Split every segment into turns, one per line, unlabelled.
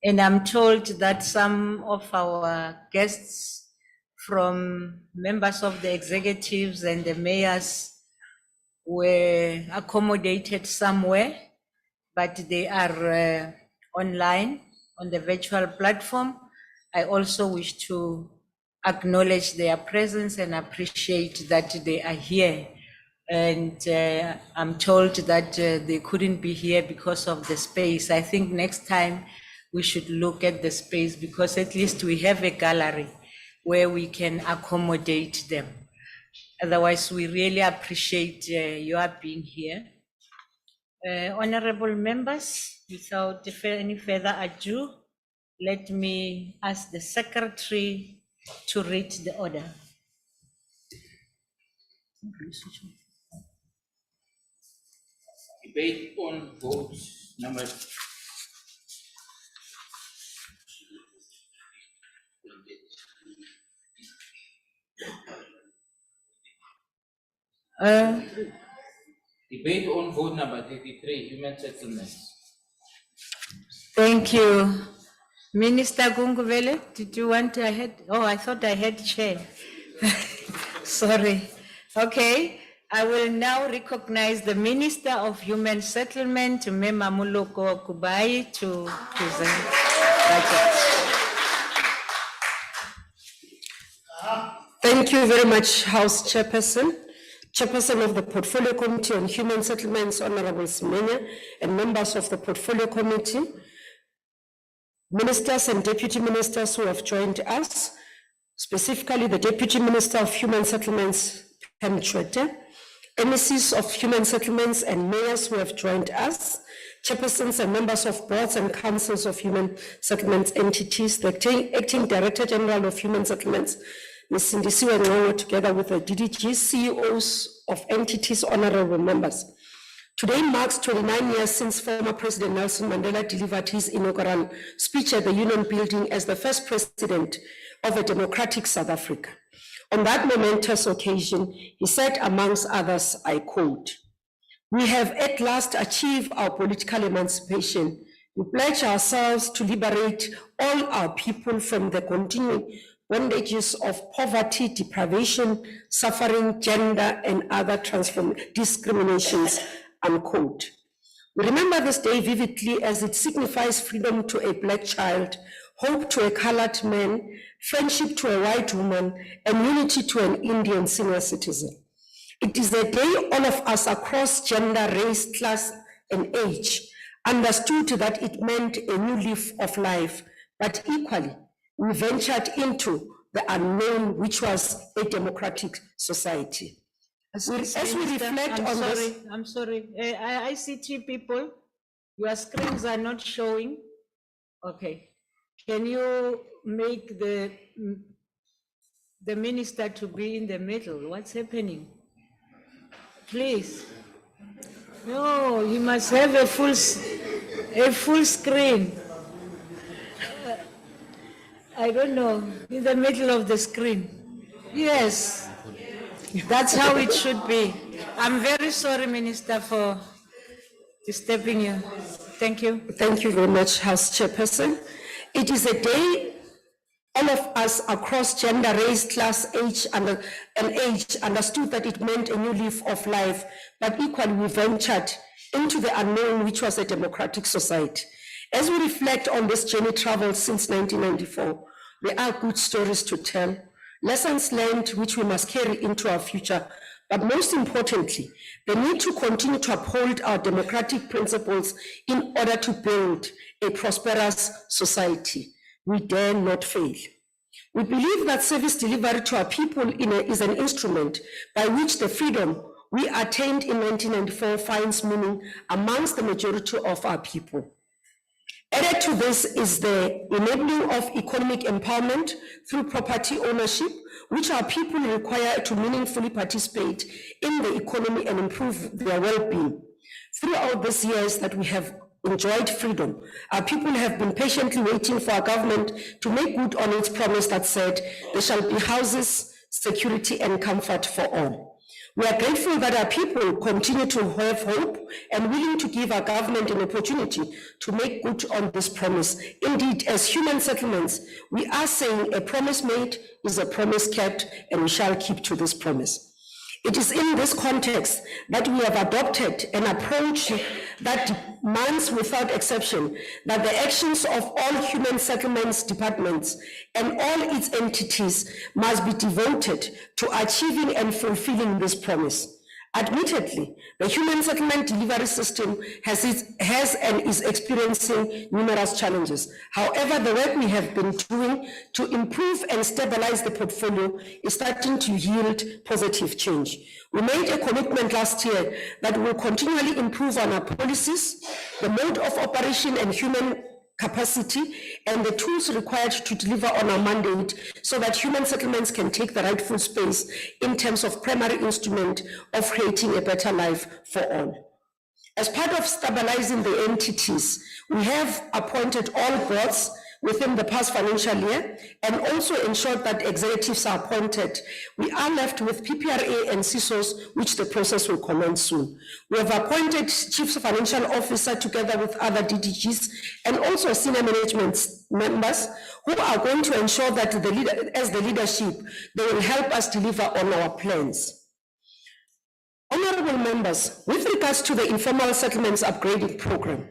And I'm told that some of our guests from members of the executives and the mayors were accommodated somewhere, but they are online on the virtual platform. I also wish to acknowledge their presence and appreciate that they are here. And I'm told that they couldn't be here because of the space. I think next time we should look at the space, because at least we have a gallery where we can accommodate them. Otherwise, we really appreciate your being here. Honorable members, without any further ado, let me ask the secretary to read the order.
Debate on vote number debate on vote number 33, human settlements.
Thank you. Minister Gunguvele, did you want to ahead? Oh, I thought I had chair. Sorry. Okay, I will now recognize the Minister of Human Settlement, Mema Muloko Kubai, to present budget.
Thank you very much, House Chairperson. Chairperson of the Portfolio Committee on Human Settlements, Honorable Semenya, and members of the Portfolio Committee, ministers and deputy ministers who have joined us, specifically the Deputy Minister of Human Settlements, Pam Chwete, MECs of Human Settlements and mayors who have joined us, chairpersons and members of boards and councils of human settlements entities, the acting Director General of Human Settlements, Ms. Sindisiwe Ngcobo, together with the DDG, CEOs of entities, honorable members. Today marks 29 years since former President Nelson Mandela delivered his inaugural speech at the Union Building as the first president of a democratic South Africa. On that momentous occasion, he said, amongst others, I quote, "We have at last achieved our political emancipation. We pledge ourselves to liberate all our people from the continuing bondages of poverty, deprivation, suffering, gender, and other discriminations," unquote. We remember this day vividly as it signifies freedom to a Black child, hope to a colored man, friendship to a white woman, and unity to an Indian senior citizen. It is the day all of us across gender, race, class, and age understood that it meant a new leaf of life, but equally, we ventured into the unknown, which was a democratic society. As we reflect on this.
I'm sorry. ICT people, your screens are not showing. Okay. Can you make the minister to be in the middle? What's happening? Please. No, you must have a full screen. I don't know, in the middle of the screen. Yes, that's how it should be. I'm very sorry, Minister, for disturbing you. Thank you.
Thank you very much, House Chairperson. It is a day all of us across gender, race, class, age, and age understood that it meant a new leaf of life, but equally we ventured into the unknown, which was a democratic society. As we reflect on this journey traveled since 1994, there are good stories to tell, lessons learned which we must carry into our future, but most importantly, the need to continue to uphold our democratic principles in order to build a prosperous society. We dare not fail. We believe that service delivery to our people is an instrument by which the freedom we attained in 1994 finds meaning amongst the majority of our people. Added to this is the enabling of economic empowerment through property ownership, which our people require to meaningfully participate in the economy and improve their well-being. Throughout these years that we have enjoyed freedom, our people have been patiently waiting for our government to make good on its promise that said there shall be houses, security, and comfort for all. We are grateful that our people continue to have hope and willing to give our government an opportunity to make good on this promise. Indeed, as human settlements, we are saying a promise made is a promise kept, and we shall keep to this promise. It is in this context that we have adopted an approach that demands without exception that the actions of all human settlements departments and all its entities must be devoted to achieving and fulfilling this promise. Admittedly, the human settlement delivery system has and is experiencing numerous challenges. However, the work we have been doing to improve and stabilize the portfolio is starting to yield positive change. We made a commitment last year that we will continually improve on our policies, the mode of operation and human capacity, and the tools required to deliver on our mandate so that human settlements can take the rightful space in terms of primary instrument of creating a better life for all. As part of stabilizing the entities, we have appointed all boards within the past financial year and also ensured that executives are appointed. We are left with PPRA and CISOs, which the process will commence soon. We have appointed Chief Financial Officer together with other DDGs and also senior management members who are going to ensure that as the leadership, they will help us deliver on our plans. Honorable members, with regards to the informal settlements upgrading program,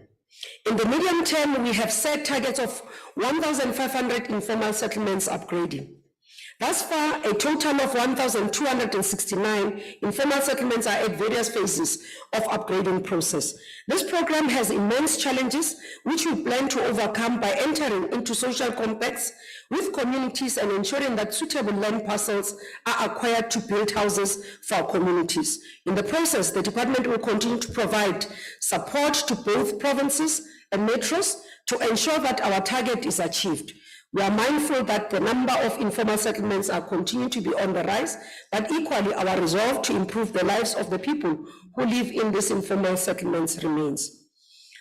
in the medium term, we have set targets of 1,500 informal settlements upgrading. Thus far, a total of 1,269 informal settlements are at various phases of upgrading process. This program has immense challenges, which we plan to overcome by entering into social compacts with communities and ensuring that suitable land parcels are acquired to build houses for our communities. In the process, the department will continue to provide support to both provinces and metros to ensure that our target is achieved. We are mindful that the number of informal settlements are continuing to be on the rise, but equally our resolve to improve the lives of the people who live in these informal settlements remains.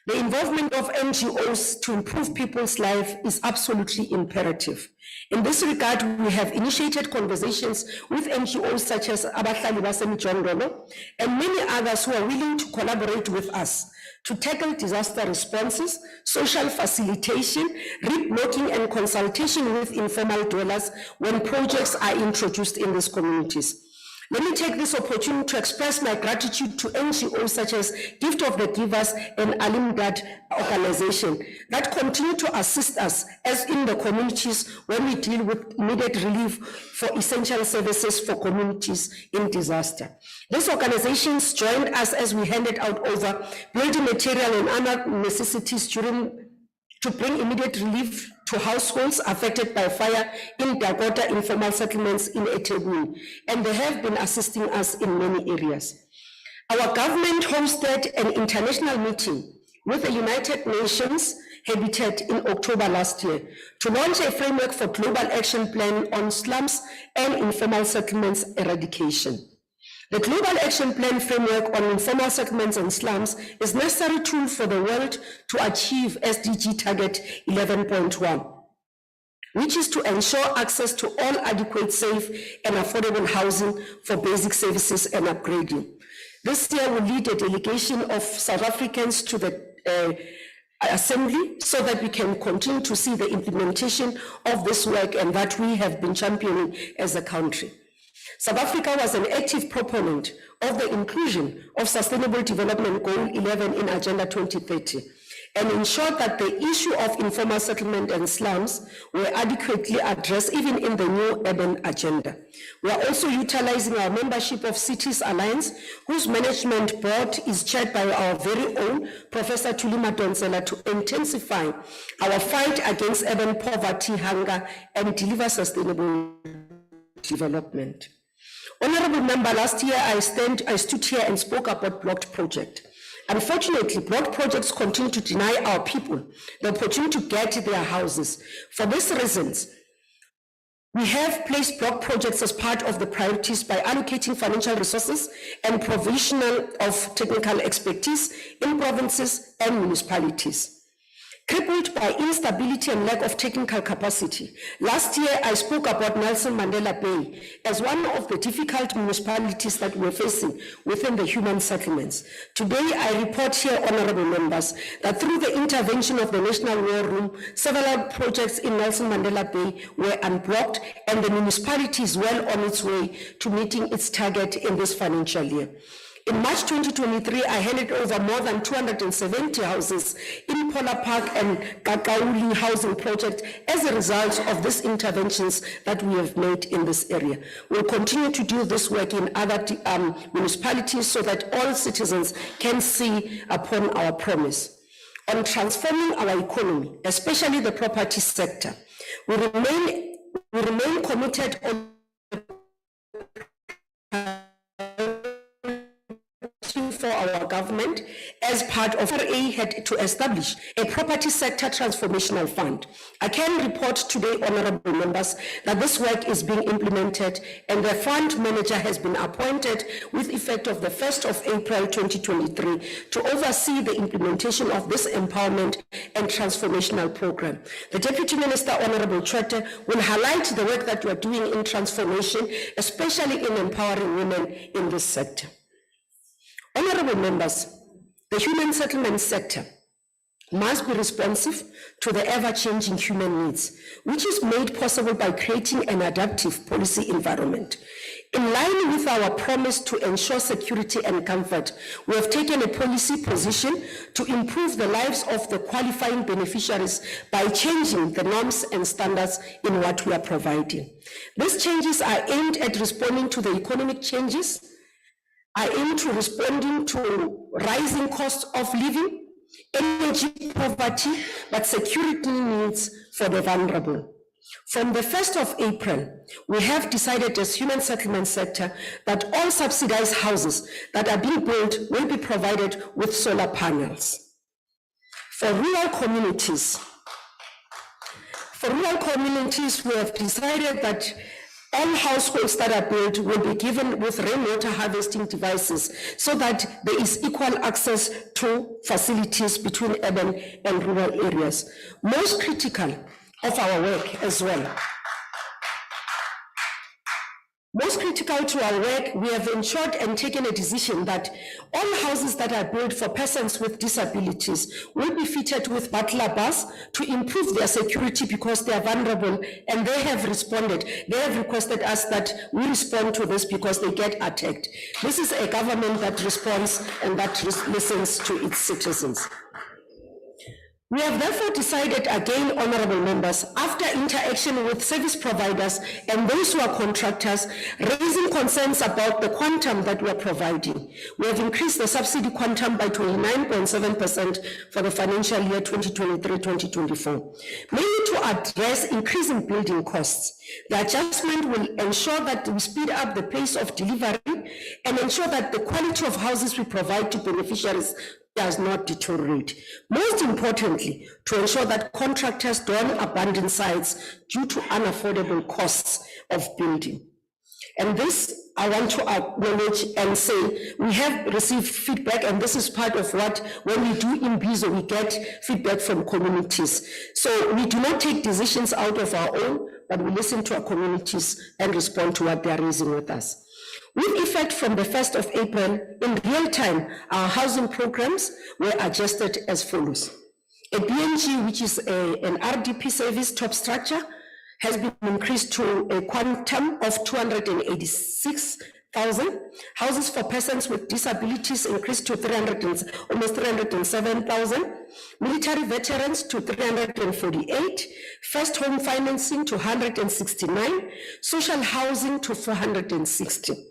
The involvement of NGOs to improve people's life is absolutely imperative. In this regard, we have initiated conversations with NGOs such as Abahlali Basemijondolo and many others who are willing to collaborate with us to tackle disaster responses, social facilitation, re-blocking and consultation with informal dwellers when projects are introduced in these communities. Let me take this opportunity to express my gratitude to NGOs such as Gift of the Givers and Alimdad organization that continue to assist us as in the communities when we deal with immediate relief for essential services for communities in disaster. These organizations joined us as we handed out over building material and other necessities to bring immediate relief to households affected by fire in Dakota informal settlements in eThekwini, and they have been assisting us in many areas. Our government hosted an international meeting with the United Nations Habitat in October last year to launch a framework for global action plan on slums and informal settlements eradication. The Global Action Plan framework on informal settlements and slums is a necessary tool for the world to achieve SDG target 11.1, which is to ensure access to all adequate, safe, and affordable housing for basic services and upgrading. This year will lead a delegation of South Africans to the Assembly so that we can continue to see the implementation of this work and that we have been championing as a country. South Africa was an active proponent of the inclusion of Sustainable Development Goal 11 in Agenda 2030 and ensured that the issue of informal settlement and slums were adequately addressed even in the new urban agenda. We are also utilizing our membership of Cities Alliance, whose management board is chaired by our very own Professor Tulima Donsela, to intensify our fight against urban poverty, hunger, and deliver sustainable development. Honorable member, last year I stood here and spoke about blocked project. Unfortunately, blocked projects continue to deny our people the opportunity to get their houses. For these reasons, we have placed block projects as part of the priorities by allocating financial resources and provisional of technical expertise in provinces and municipalities. Crippled by instability and lack of technical capacity. Last year, I spoke about Nelson Mandela Bay as one of the difficult municipalities that we're facing within the human settlements. Today, I report here, honorable members, that through the intervention of the National War Room, several projects in Nelson Mandela Bay were unblocked, and the municipality is well on its way to meeting its target in this financial year. In March 2023, I handed over more than 270 houses in Polar Park and Kakauli housing project as a result of these interventions that we have made in this area. We'll continue to do this work in other municipalities so that all citizens can see upon our promise. On transforming our economy, especially the property sector, we remain committed on for our government as part of RA had to establish a property sector transformational fund. I can report today, honorable members, that this work is being implemented and the fund manager has been appointed with effect of the 1st of April 2023 to oversee the implementation of this empowerment and transformational program. The Deputy Minister, Honorable Chwete, will highlight the work that we are doing in transformation, especially in empowering women in this sector. Honorable members, the human settlement sector must be responsive to the ever-changing human needs, which is made possible by creating an adaptive policy environment. In line with our promise to ensure security and comfort, we have taken a policy position to improve the lives of the qualifying beneficiaries by changing the norms and standards in what we are providing. These changes are aimed at responding to the economic changes, are aimed to responding to rising costs of living, energy poverty, but security needs for the vulnerable. From the 1st of April, we have decided as human settlement sector that all subsidized houses that are being built will be provided with solar panels. For rural communities, we have decided that all households that are built will be given with rainwater harvesting devices so that there is equal access to facilities between urban and rural areas. Most critical of our work as well. Most critical to our work, we have ensured and taken a decision that all houses that are built for persons with disabilities will be fitted with butler bars to improve their security because they are vulnerable, and they have responded. They have requested us that we respond to this because they get attacked. This is a government that responds and that listens to its citizens. We have therefore decided again, honorable members, after interaction with service providers and those who are contractors, raising concerns about the quantum that we are providing. We have increased the subsidy quantum by 29.7% for the financial year 2023-2024, mainly to address increasing building costs. The adjustment will ensure that we speed up the pace of delivery and ensure that the quality of houses we provide to beneficiaries does not deteriorate. Most importantly, to ensure that contractors don't abandon sites due to unaffordable costs of building. And this, I want to acknowledge and say, we have received feedback, and this is part of what, when we do in BIZO, we get feedback from communities. So we do not take decisions out of our own, but we listen to our communities and respond to what they are raising with us. With effect from the 1st of April, in real time, our housing programs were adjusted as follows. A BNG, which is an RDP service top structure, has been increased to a quantum of 286,000. Houses for persons with disabilities increased to almost 307,000. Military veterans to 348. First home financing to 169. Social housing to 460.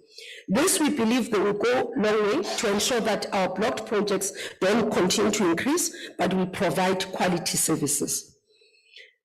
This, we believe, they will go a long way to ensure that our blocked projects don't continue to increase, but we provide quality services.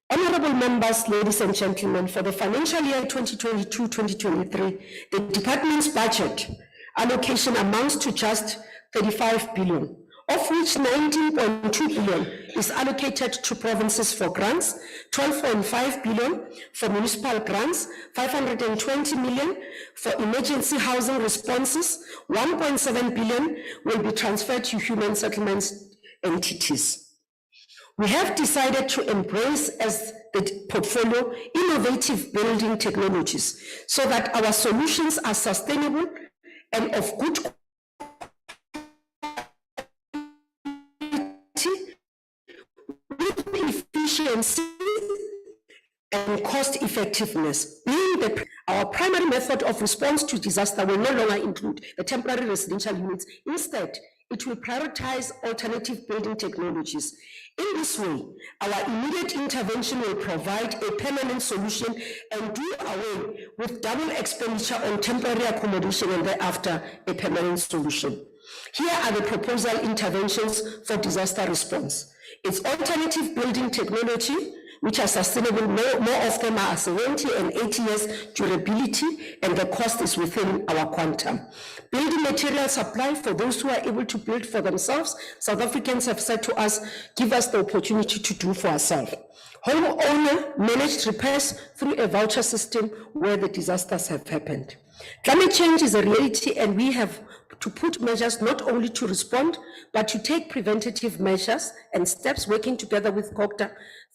Honorable members, ladies and gentlemen, for the financial year 2022-2023, the department's budget allocation amounts to just 35 billion, of which 19.2 billion is allocated to provinces for grants, 12.5 billion for municipal grants, 520 million for emergency housing responses, 1.7 billion will be transferred to human settlements entities. We have decided to embrace as the portfolio innovative building technologies so that our solutions are sustainable and of good quality with efficiency and cost effectiveness. Being our primary method of response to disaster will no longer include the temporary residential units. Instead, it will prioritize alternative building technologies. In this way, our immediate intervention will provide a permanent solution and do away with double expenditure on temporary accommodation and thereafter a permanent solution. Here are the proposal interventions for disaster response. It's alternative building technology, which are sustainable. More of them are 70 and 80 years durability, and the cost is within our quantum. Building material supply for those who are able to build for themselves. South Africans have said to us, give us the opportunity to do for ourselves. Homeowner managed repairs through a voucher system where the disasters have happened. Climate change is a reality, and we have to put measures not only to respond, but to take preventative measures and steps working together with COGTA,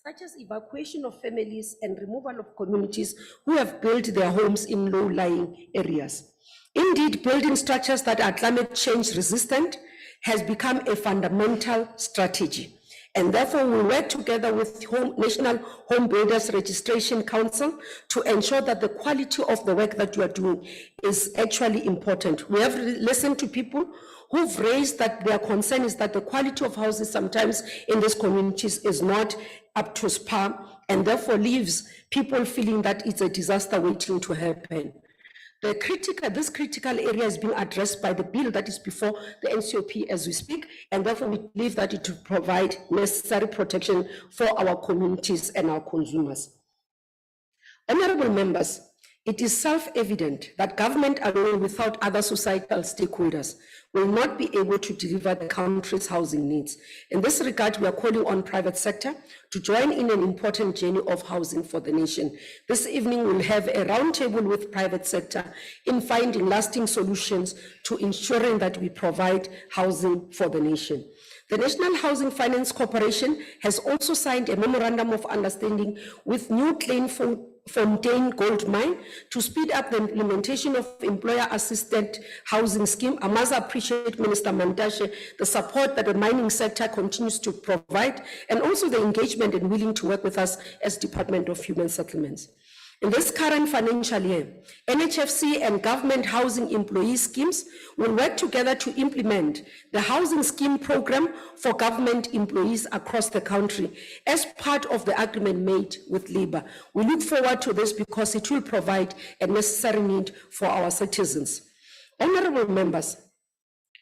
such as evacuation of families and removal of communities who have built their homes in low-lying areas. Indeed, building structures that are climate change resistant has become a fundamental strategy. And therefore, we work together with National Home Builders Registration Council to ensure that the quality of the work that you are doing is actually important. We have listened to people who've raised that their concern is that the quality of houses sometimes in these communities is not up to par, and therefore leaves people feeling that it's a disaster waiting to happen. This critical area is being addressed by the bill that is before the NCOP as we speak, and therefore we believe that it will provide necessary protection for our communities and our consumers. Honorable members, it is self-evident that government alone without other societal stakeholders will not be able to deliver the country's housing needs. In this regard, we are calling on private sector to join in an important journey of housing for the nation. This evening, we'll have a roundtable with private sector in finding lasting solutions to ensuring that we provide housing for the nation. The National Housing Finance Corporation has also signed a memorandum of understanding with New Fontaine Gold Mine to speed up the implementation of employer-assisted housing scheme. I must appreciate Minister Mantashe, the support that the mining sector continues to provide, and also the engagement and willing to work with us as Department of Human Settlements. In this current financial year, NHFC and government housing employee schemes will work together to implement the housing scheme program for government employees across the country as part of the agreement made with Labour. We look forward to this because it will provide a necessary need for our citizens. Honorable members,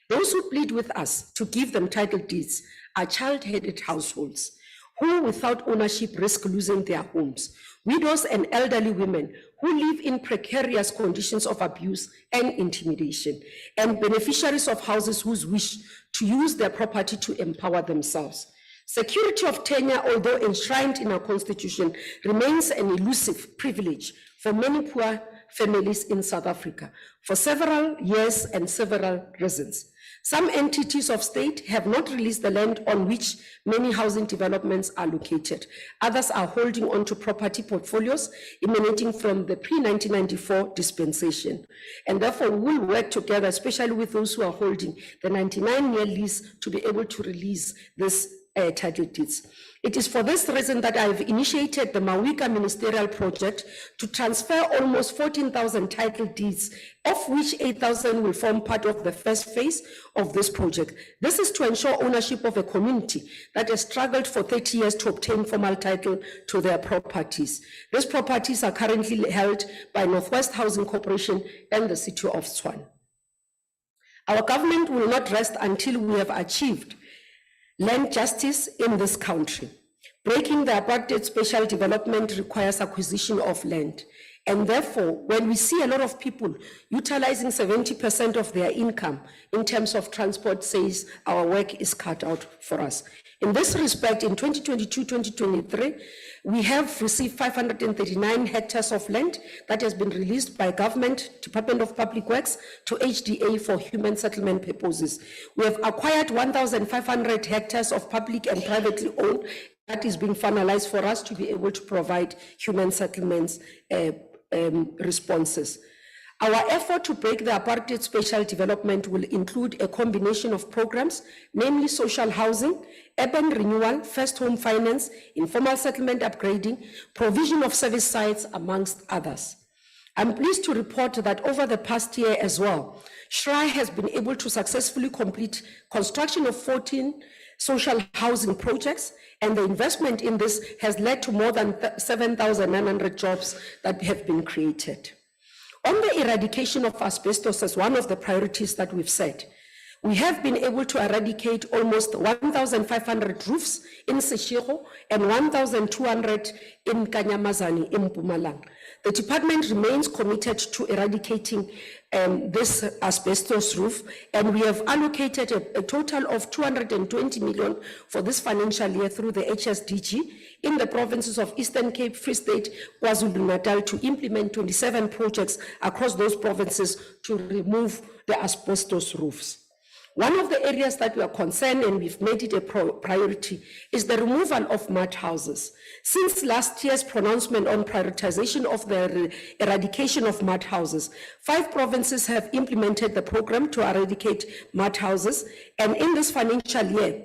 those who plead with us to give them title deeds are child-headed households who without ownership risk losing their homes, widows and elderly women who live in precarious conditions of abuse and intimidation, and beneficiaries of houses who wish to use their property to empower themselves. Security of tenure, although enshrined in our constitution, remains an elusive privilege for many poor families in South Africa for several years and several reasons. Some entities of state have not released the land on which many housing developments are located. Others are holding on to property portfolios emanating from the pre-1994 dispensation. And therefore, we will work together, especially with those who are holding the 99-year lease, to be able to release this title deeds. It is for this reason that I have initiated the Mawika Ministerial Project to transfer almost 14,000 title deeds, of which 8,000 will form part of the first phase of this project. This is to ensure ownership of a community that has struggled for 30 years to obtain formal title to their properties. These properties are currently held by Northwest Housing Corporation and the City of Tshwane. Our government will not rest until we have achieved land justice in this country. Breaking the apartheid special development requires acquisition of land. And therefore, when we see a lot of people utilizing 70% of their income in terms of transport, says our work is cut out for us. In this respect, in 2022-2023, we have received 539 hectares of land that has been released by government, Department of Public Works, to HDA for human settlement purposes. We have acquired 1,500 hectares of public and privately owned that is being finalized for us to be able to provide human settlements responses. Our effort to break the apartheid spatial development will include a combination of programs, namely social housing, urban renewal, first home finance, informal settlement upgrading, provision of service sites, amongst others. I'm pleased to report that over the past year as well, SHRI has been able to successfully complete construction of 14 social housing projects, and the investment in this has led to more than 7,900 jobs that have been created. On the eradication of asbestos as one of the priorities that we've set, we have been able to eradicate almost 1,500 roofs in Seshego and 1,200 in Kanyamazani in Mpumalanga. The department remains committed to eradicating this asbestos roof, and we have allocated a total of 220 million for this financial year through the HSDG in the provinces of Eastern Cape, Free State, KwaZulu-Natal to implement 27 projects across those provinces to remove the asbestos roofs. One of the areas that we are concerned, and we've made it a priority, is the removal of mud houses. Since last year's pronouncement on prioritization of the eradication of mud houses, 5 provinces have implemented the program to eradicate mud houses, and in this financial year,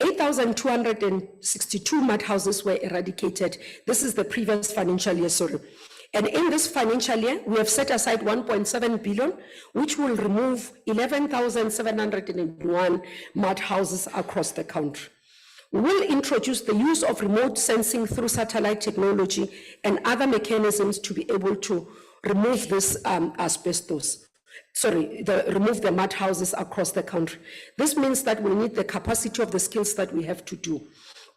8,262 mud houses were eradicated. This is the previous financial year, sorry. And in this financial year, we have set aside 1.7 billion, which will remove 11,701 mud houses across the country. We will introduce the use of remote sensing through satellite technology and other mechanisms to be able to remove this remove the mud houses across the country. This means that we need the capacity of the skills that we have to do.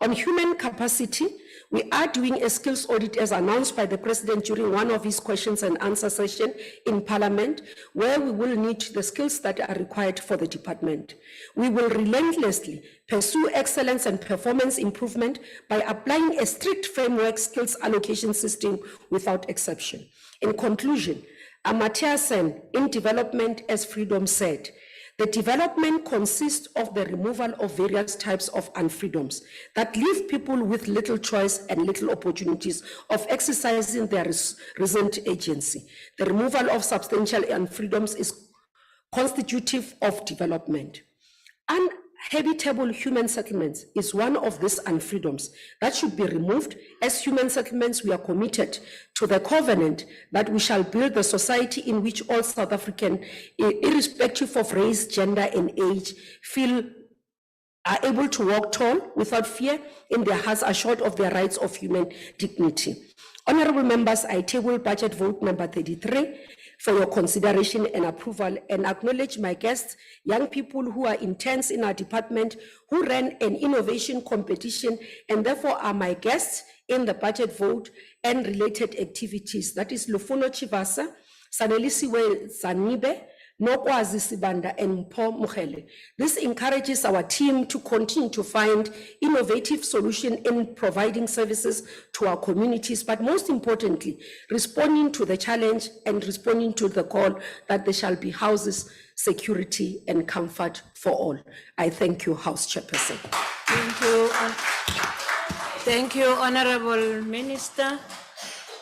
On human capacity, we are doing a skills audit as announced by the President during one of his questions and answer session in Parliament, where we will need the skills that are required for the department. We will relentlessly pursue excellence and performance improvement by applying a strict framework skills allocation system without exception. In conclusion, Amartya Sen, in development, as Freedom said, the development consists of the removal of various types of unfreedoms that leave people with little choice and little opportunities of exercising their recent agency. The removal of substantial unfreedoms is constitutive of development. Uninhabitable human settlements is one of these unfreedoms that should be removed. As human settlements, we are committed to the covenant that we shall build the society in which all South Africans, irrespective of race, gender, and age, are able to walk tall without fear in their hearts, assured of their rights of human dignity. Honorable members, I table budget vote number 33 for your consideration and approval, and acknowledge my guests, young people who are interns in our department, who ran an innovation competition and therefore are my guests in the budget vote and related activities. That is Lufuno Chivasa, Sanelisiwe Zanibe, Nokwazi Sibanda, and Mpo Mukhele. This encourages our team to continue to find innovative solutions in providing services to our communities, but most importantly, responding to the challenge and responding to the call that there shall be houses, security, and comfort for all. I thank you, House Chairperson.
Thank you. Thank you, Honorable Minister.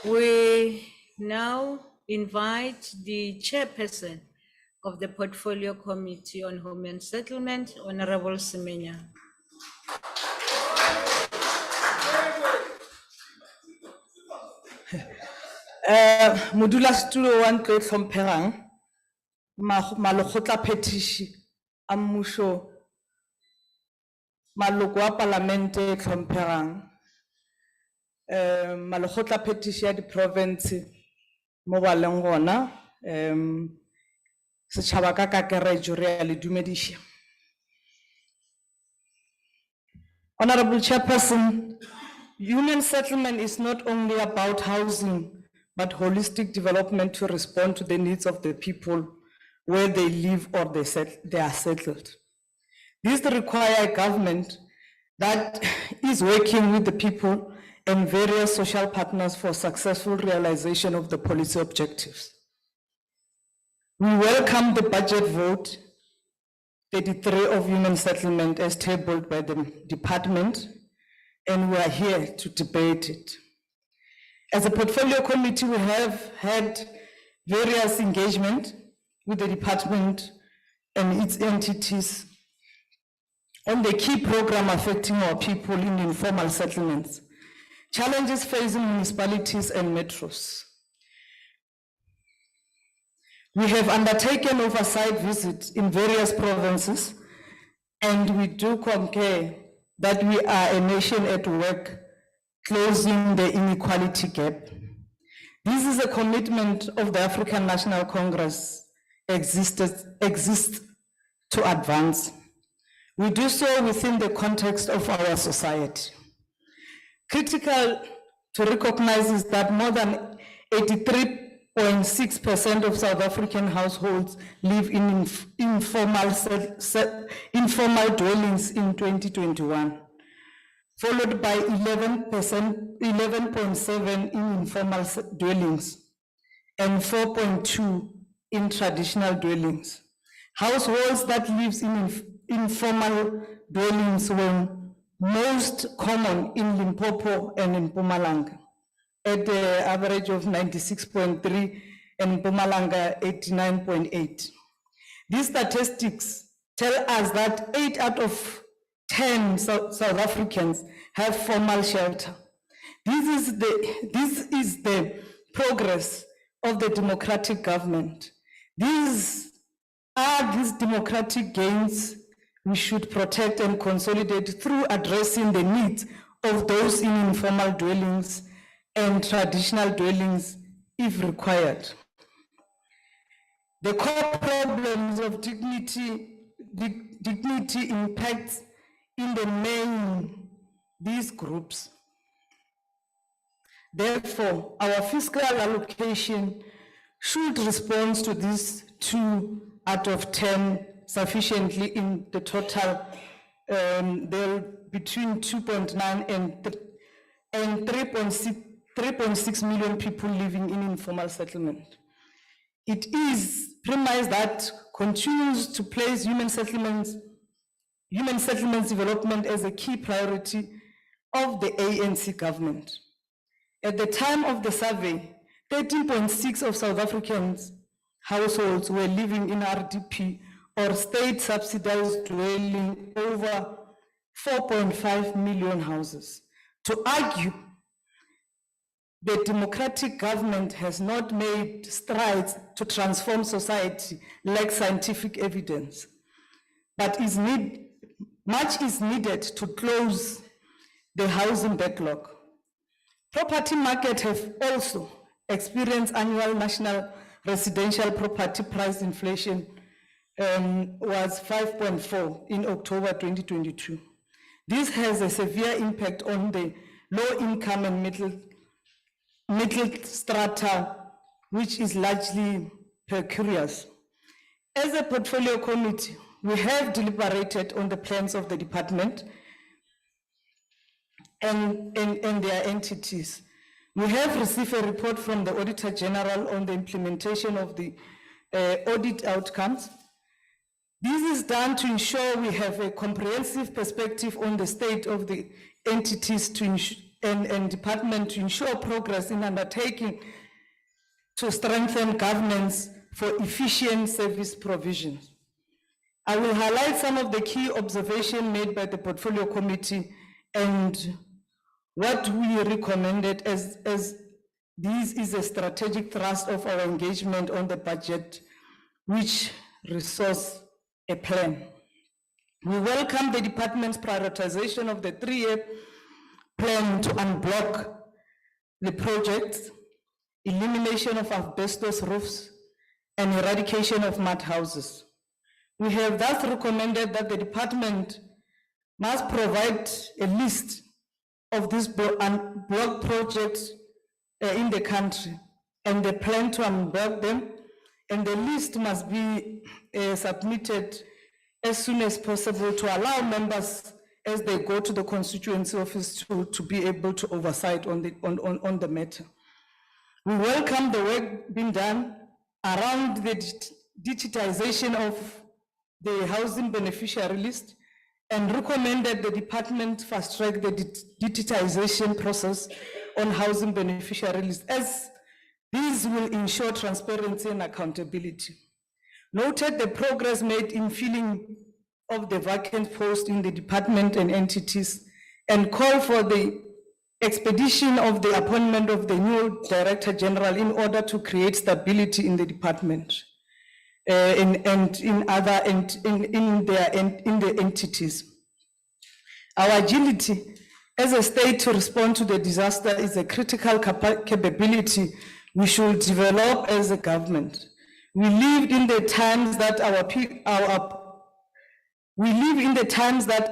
We now invite the Chairperson of the Portfolio Committee on Home and Settlement, Honorable Semenya.
Modulasetulo wa ntlo e tlhomphegang malokgotla phetiši a mmušo, maloko a palamente e tlhomphegang, malokgotla phetiši ya di-province mo ba leng gona, setšhaba ka kakaretšo re a le dumediša. Honorable Chairperson, human settlement is not only about housing, but holistic development to respond to the needs of the people where they live or they are settled. These require a government that is working with the people and various social partners for successful realization of the policy objectives. We welcome the budget vote 33 of human settlement as tabled by the department, and we are here to debate it. As a portfolio committee, we have had various engagement with the department and its entities on the key program affecting our people in informal settlements, challenges facing municipalities and metros. We have undertaken oversight visits in various provinces, and we do concur that we are a nation at work closing the inequality gap. This is a commitment of the African National Congress exists to advance. We do so within the context of our society. Critical to recognize is that more than 83.6% of South African households live in informal dwellings in 2021, followed by 11.7% in informal dwellings and 4.2% in traditional dwellings. Households that live in informal dwellings were most common in Limpopo and in Mpumalanga, at the average of 96.3 and in Mpumalanga 89.8. These statistics tell us that 8 out of 10 South Africans have formal shelter. This is the progress of the democratic government. These democratic gains we should protect and consolidate through addressing the needs of those in informal dwellings and traditional dwellings if required. The core problems of dignity impacts in the main these groups. Therefore, our fiscal allocation should respond to these 2 out of 10 sufficiently in the total. There between 2.9 and 3.6 million people living in informal settlement. It is premise that continues to place human settlements development as a key priority of the ANC government. At the time of the survey, 13.6% of South Africans households were living in RDP or state-subsidized dwelling over 4.5 million houses. To argue the democratic government has not made strides to transform society like scientific evidence, but much is needed to close the housing backlog. Property market have also experienced annual national residential property price inflation was 5.4% in October 2022. This has a severe impact on the low income and middle strata, which is largely precarious. As a portfolio committee, we have deliberated on the plans of the department and their entities. We have received a report from the Auditor General on the implementation of the audit outcomes. This is done to ensure we have a comprehensive perspective on the state of the entities and department to ensure progress in undertaking to strengthen governance for efficient service provisions. I will highlight some of the key observations made by the portfolio committee and what we recommended as this is a strategic thrust of our engagement on the budget, which resource a plan. We welcome the department's prioritization of the 3-year plan to unblock the projects, elimination of asbestos roofs, and eradication of mud houses. We have thus recommended that the department must provide a list of these block projects in the country and the plan to unblock them, and the list must be submitted as soon as possible to allow members as they go to the constituency office to be able to oversight on the matter. We welcome the work being done around the digitization of the housing beneficiary list and recommend that the department fast track the digitization process on housing beneficiary list, as these will ensure transparency and accountability. Noted the progress made in filling of the vacant post in the department and entities, and call for the expedition of the appointment of the new Director General in order to create stability in the department and in the entities. Our agility as a state to respond to the disaster is a critical capability we should develop as a government. We live in the times that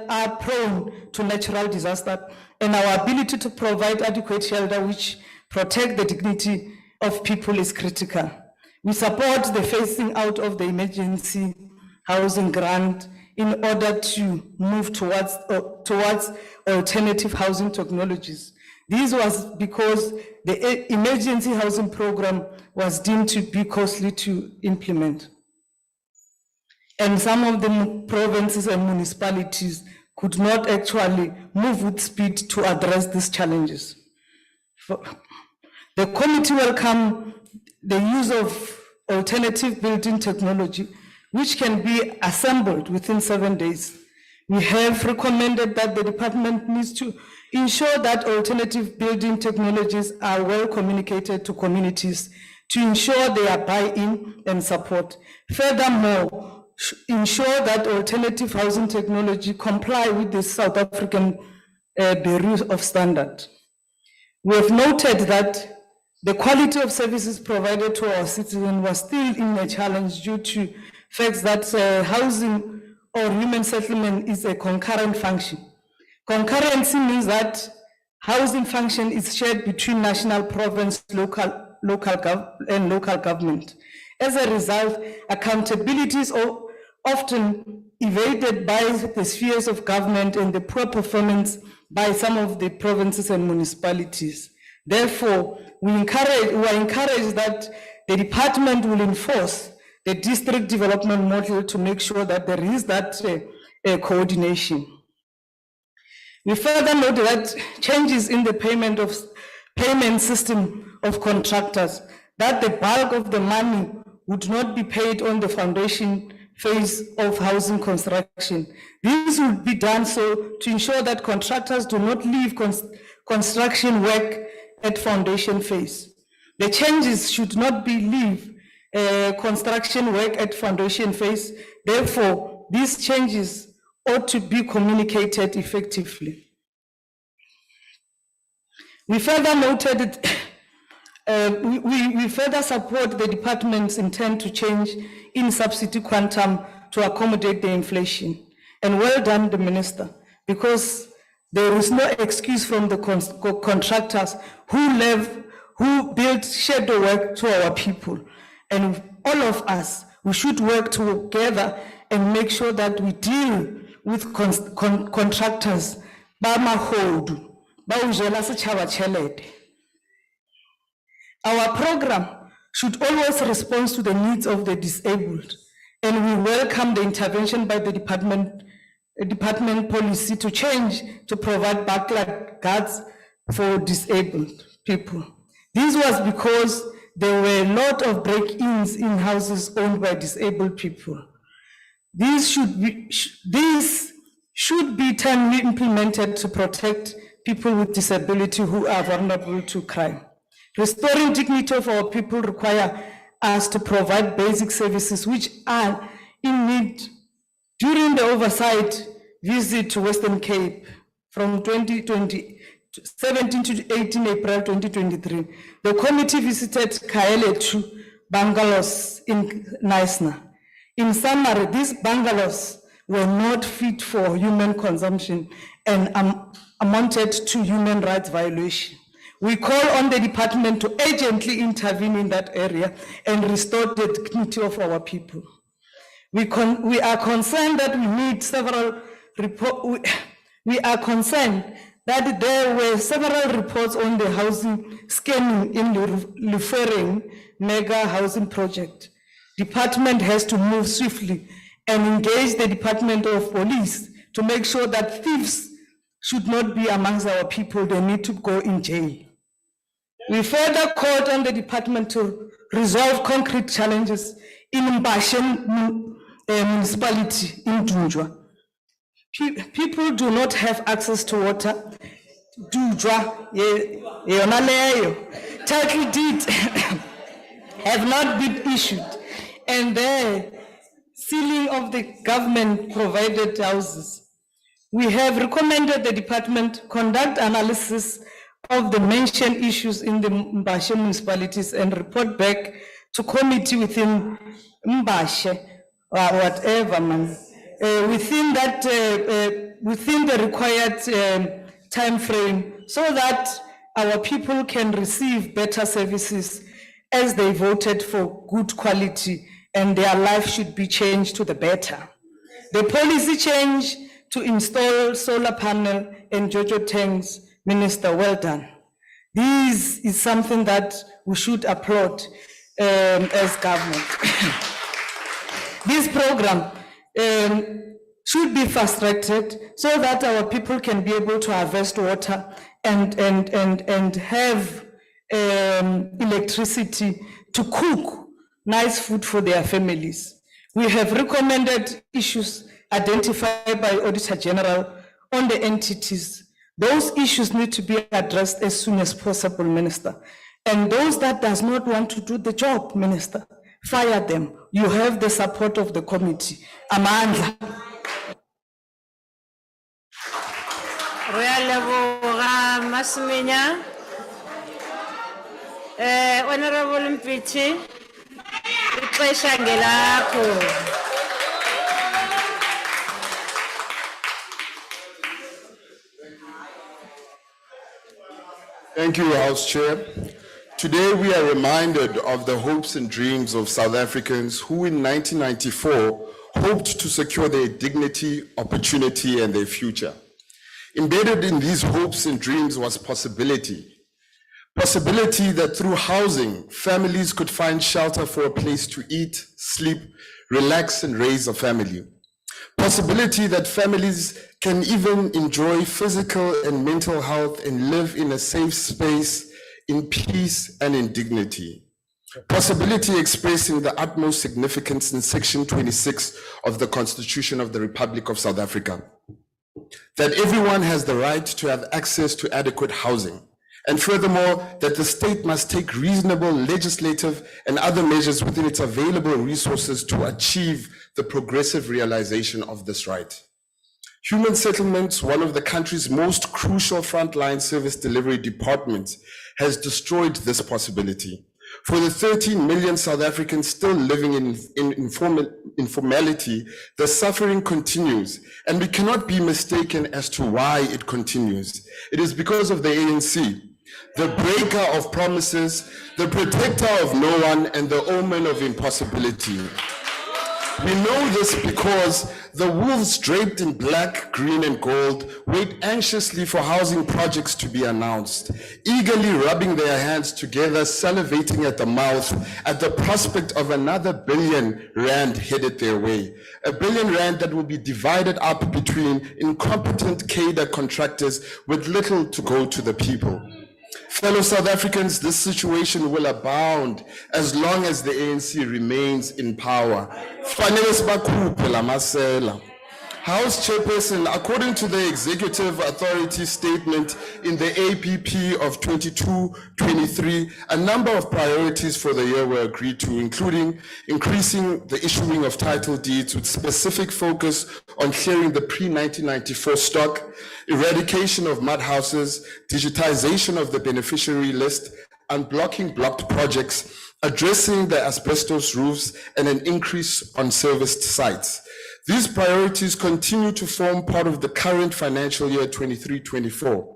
are prone to natural disaster, and our ability to provide adequate shelter which protect the dignity of people is critical. We support the phasing out of the emergency housing grant in order to move towards alternative housing technologies. This was because the emergency housing program was deemed to be costly to implement. And some of the provinces and municipalities could not actually move with speed to address these challenges. The committee welcomed the use of alternative building technology, which can be assembled within 7 days. We have recommended that the department needs to ensure that alternative building technologies are well communicated to communities to ensure their buy-in and support. Furthermore, ensure that alternative housing technology comply with the South African Bureau of Standard. We have noted that the quality of services provided to our citizens was still in a challenge due to facts that housing or human settlement is a concurrent function. Concurrency means that housing function is shared between national, province, local government. As a result, accountability is often evaded by the spheres of government and the poor performance by some of the provinces and municipalities. Therefore, we are encouraged that the department will enforce the district development model to make sure that there is that coordination. We further note that changes in the payment system of contractors, that the bulk of the money would not be paid on the foundation phase of housing construction. This would be done so to ensure that contractors do not leave construction work at foundation phase. The changes should not be leave construction work at foundation phase. Therefore, these changes ought to be communicated effectively. We further noted we further support the department's intent to change in subsidy quantum to accommodate the inflation. And well done, the minister, because there is no excuse from the contractors who build shadow work to our people. And all of us, we should work together and make sure that we deal with contractors. Our program should always respond to the needs of the disabled, and we welcome the intervention by the department policy to change to provide backlog guards for disabled people. This was because there were a lot of break-ins in houses owned by disabled people. These should be timely implemented to protect people with disability who are vulnerable to crime. Restoring dignity of our people require us to provide basic services which are in need. During the oversight visit to Western Cape from 17 to 18 April 2023, the committee visited Kaele 2 bungalows in Knysna. In summary, these bungalows were not fit for human consumption and amounted to human rights violation. We call on the department to urgently intervene in that area and restore the dignity of our people. We are concerned that we need several We are concerned that there were several reports on the housing scamming in the Lufering mega housing project. Department has to move swiftly and engage the Department of Police to make sure that thieves should not be amongst our people. They need to go in jail. We further called on the department to resolve concrete challenges in Mbashe municipality in Dunjwa. People do not have access to water. Dunjwa, yona leyo. Title deed have not been issued, and the ceiling of the government provided houses. We have recommended the department conduct analysis of the mentioned issues in the Mbashe municipalities and report back to committee within Mbashe, or whatever, man. Within the required time frame, so that our people can receive better services as they voted for good quality, and their life should be changed to the better. The policy change to install solar panel and Jojo tanks, Minister, well done. This is something that we should applaud as government. This program should be fast-tracked so that our people can be able to harvest water and have electricity to cook nice food for their families. We have recommended issues identified by Auditor General on the entities. Those issues need to be addressed as soon as possible, Minister. And those that does not want to do the job, Minister, fire them. You have the support of the committee. Amandla.
Honorable Mpiti, ixesha ngelakho.
Thank you, House Chair. Today we are reminded of the hopes and dreams of South Africans who in 1994 hoped to secure their dignity, opportunity, and their future. Embedded in these hopes and dreams was possibility. Possibility that through housing, families could find shelter for a place to eat, sleep, relax, and raise a family. Possibility that families can even enjoy physical and mental health and live in a safe space, in peace and in dignity. Possibility expressed in the utmost significance in Section 26 of the Constitution of the Republic of South Africa. That everyone has the right to have access to adequate housing. And furthermore, that the state must take reasonable legislative and other measures within its available resources to achieve the progressive realization of this right. Human Settlements, one of the country's most crucial frontline service delivery departments, has destroyed this possibility. For the 13 million South Africans still living in informality, the suffering continues, and we cannot be mistaken as to why it continues. It is because of the ANC, the breaker of promises, the protector of no one, and the omen of impossibility. We know this because the wolves draped in black, green, and gold wait anxiously for housing projects to be announced, eagerly rubbing their hands together, salivating at the mouth at the prospect of another R1 billion headed their way. R1 billion that will be divided up between incompetent cadre contractors with little to go to the people. Fellow South Africans, this situation will abound as long as the ANC remains in power. House Chairperson, according to the Executive Authority statement in the APP of 22-23, a number of priorities for the year were agreed to, including increasing the issuing of title deeds with specific focus on clearing the pre-1994 stock, eradication of mud houses, digitization of the beneficiary list, unblocking blocked projects, addressing the asbestos roofs, and an increase on serviced sites. These priorities continue to form part of the current financial year 23-24.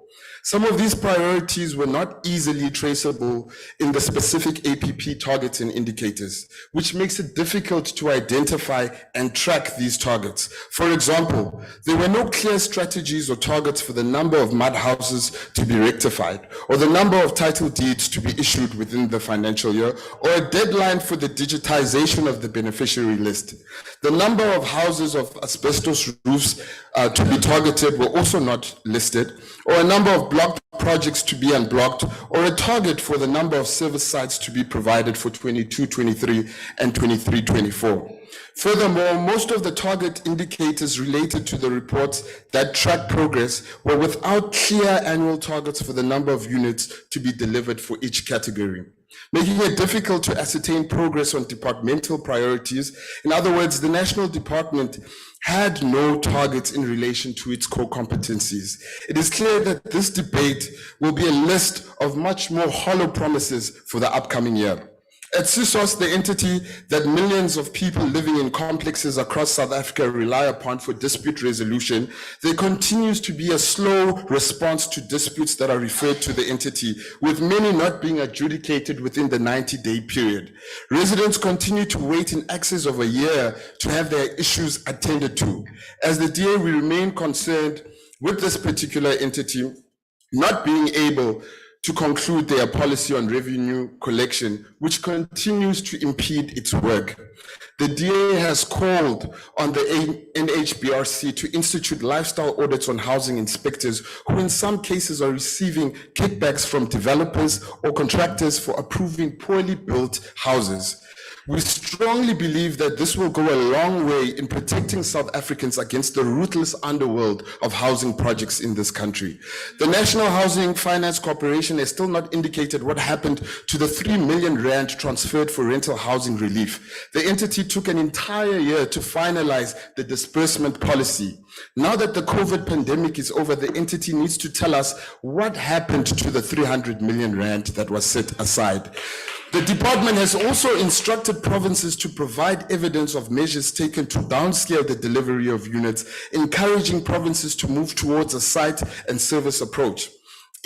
Some of these priorities were not easily traceable in the specific APP targets and indicators, which makes it difficult to identify and track these targets. For example, there were no clear strategies or targets for the number of mud houses to be rectified, or the number of title deeds to be issued within the financial year, or a deadline for the digitization of the beneficiary list. The number of houses of asbestos roofs to be targeted were also not listed, or a number of blocked projects to be unblocked, or a target for the number of service sites to be provided for 22-23 and 23-24. Furthermore, most of the target indicators related to the reports that track progress were without clear annual targets for the number of units to be delivered for each category, making it difficult to ascertain progress on departmental priorities. In other words, the national department had no targets in relation to its core competencies. It is clear that this debate will be a list of much more hollow promises for the upcoming year. At CISOS, the entity that millions of people living in complexes across South Africa rely upon for dispute resolution, there continues to be a slow response to disputes that are referred to the entity, with many not being adjudicated within the 90-day period. Residents continue to wait in excess of a year to have their issues attended to. As the DA, we remain concerned with this particular entity not being able to conclude their policy on revenue collection, which continues to impede its work. The DA has called on the NHBRC to institute lifestyle audits on housing inspectors who in some cases are receiving kickbacks from developers or contractors for approving poorly built houses. We strongly believe that this will go a long way in protecting South Africans against the ruthless underworld of housing projects in this country. The National Housing Finance Corporation has still not indicated what happened to the 3 million rand transferred for rental housing relief. The entity took an entire year to finalize the disbursement policy. Now that the COVID pandemic is over, the entity needs to tell us what happened to the 300 million rand that was set aside. The department has also instructed provinces to provide evidence of measures taken to downscale the delivery of units, encouraging provinces to move towards a site and service approach.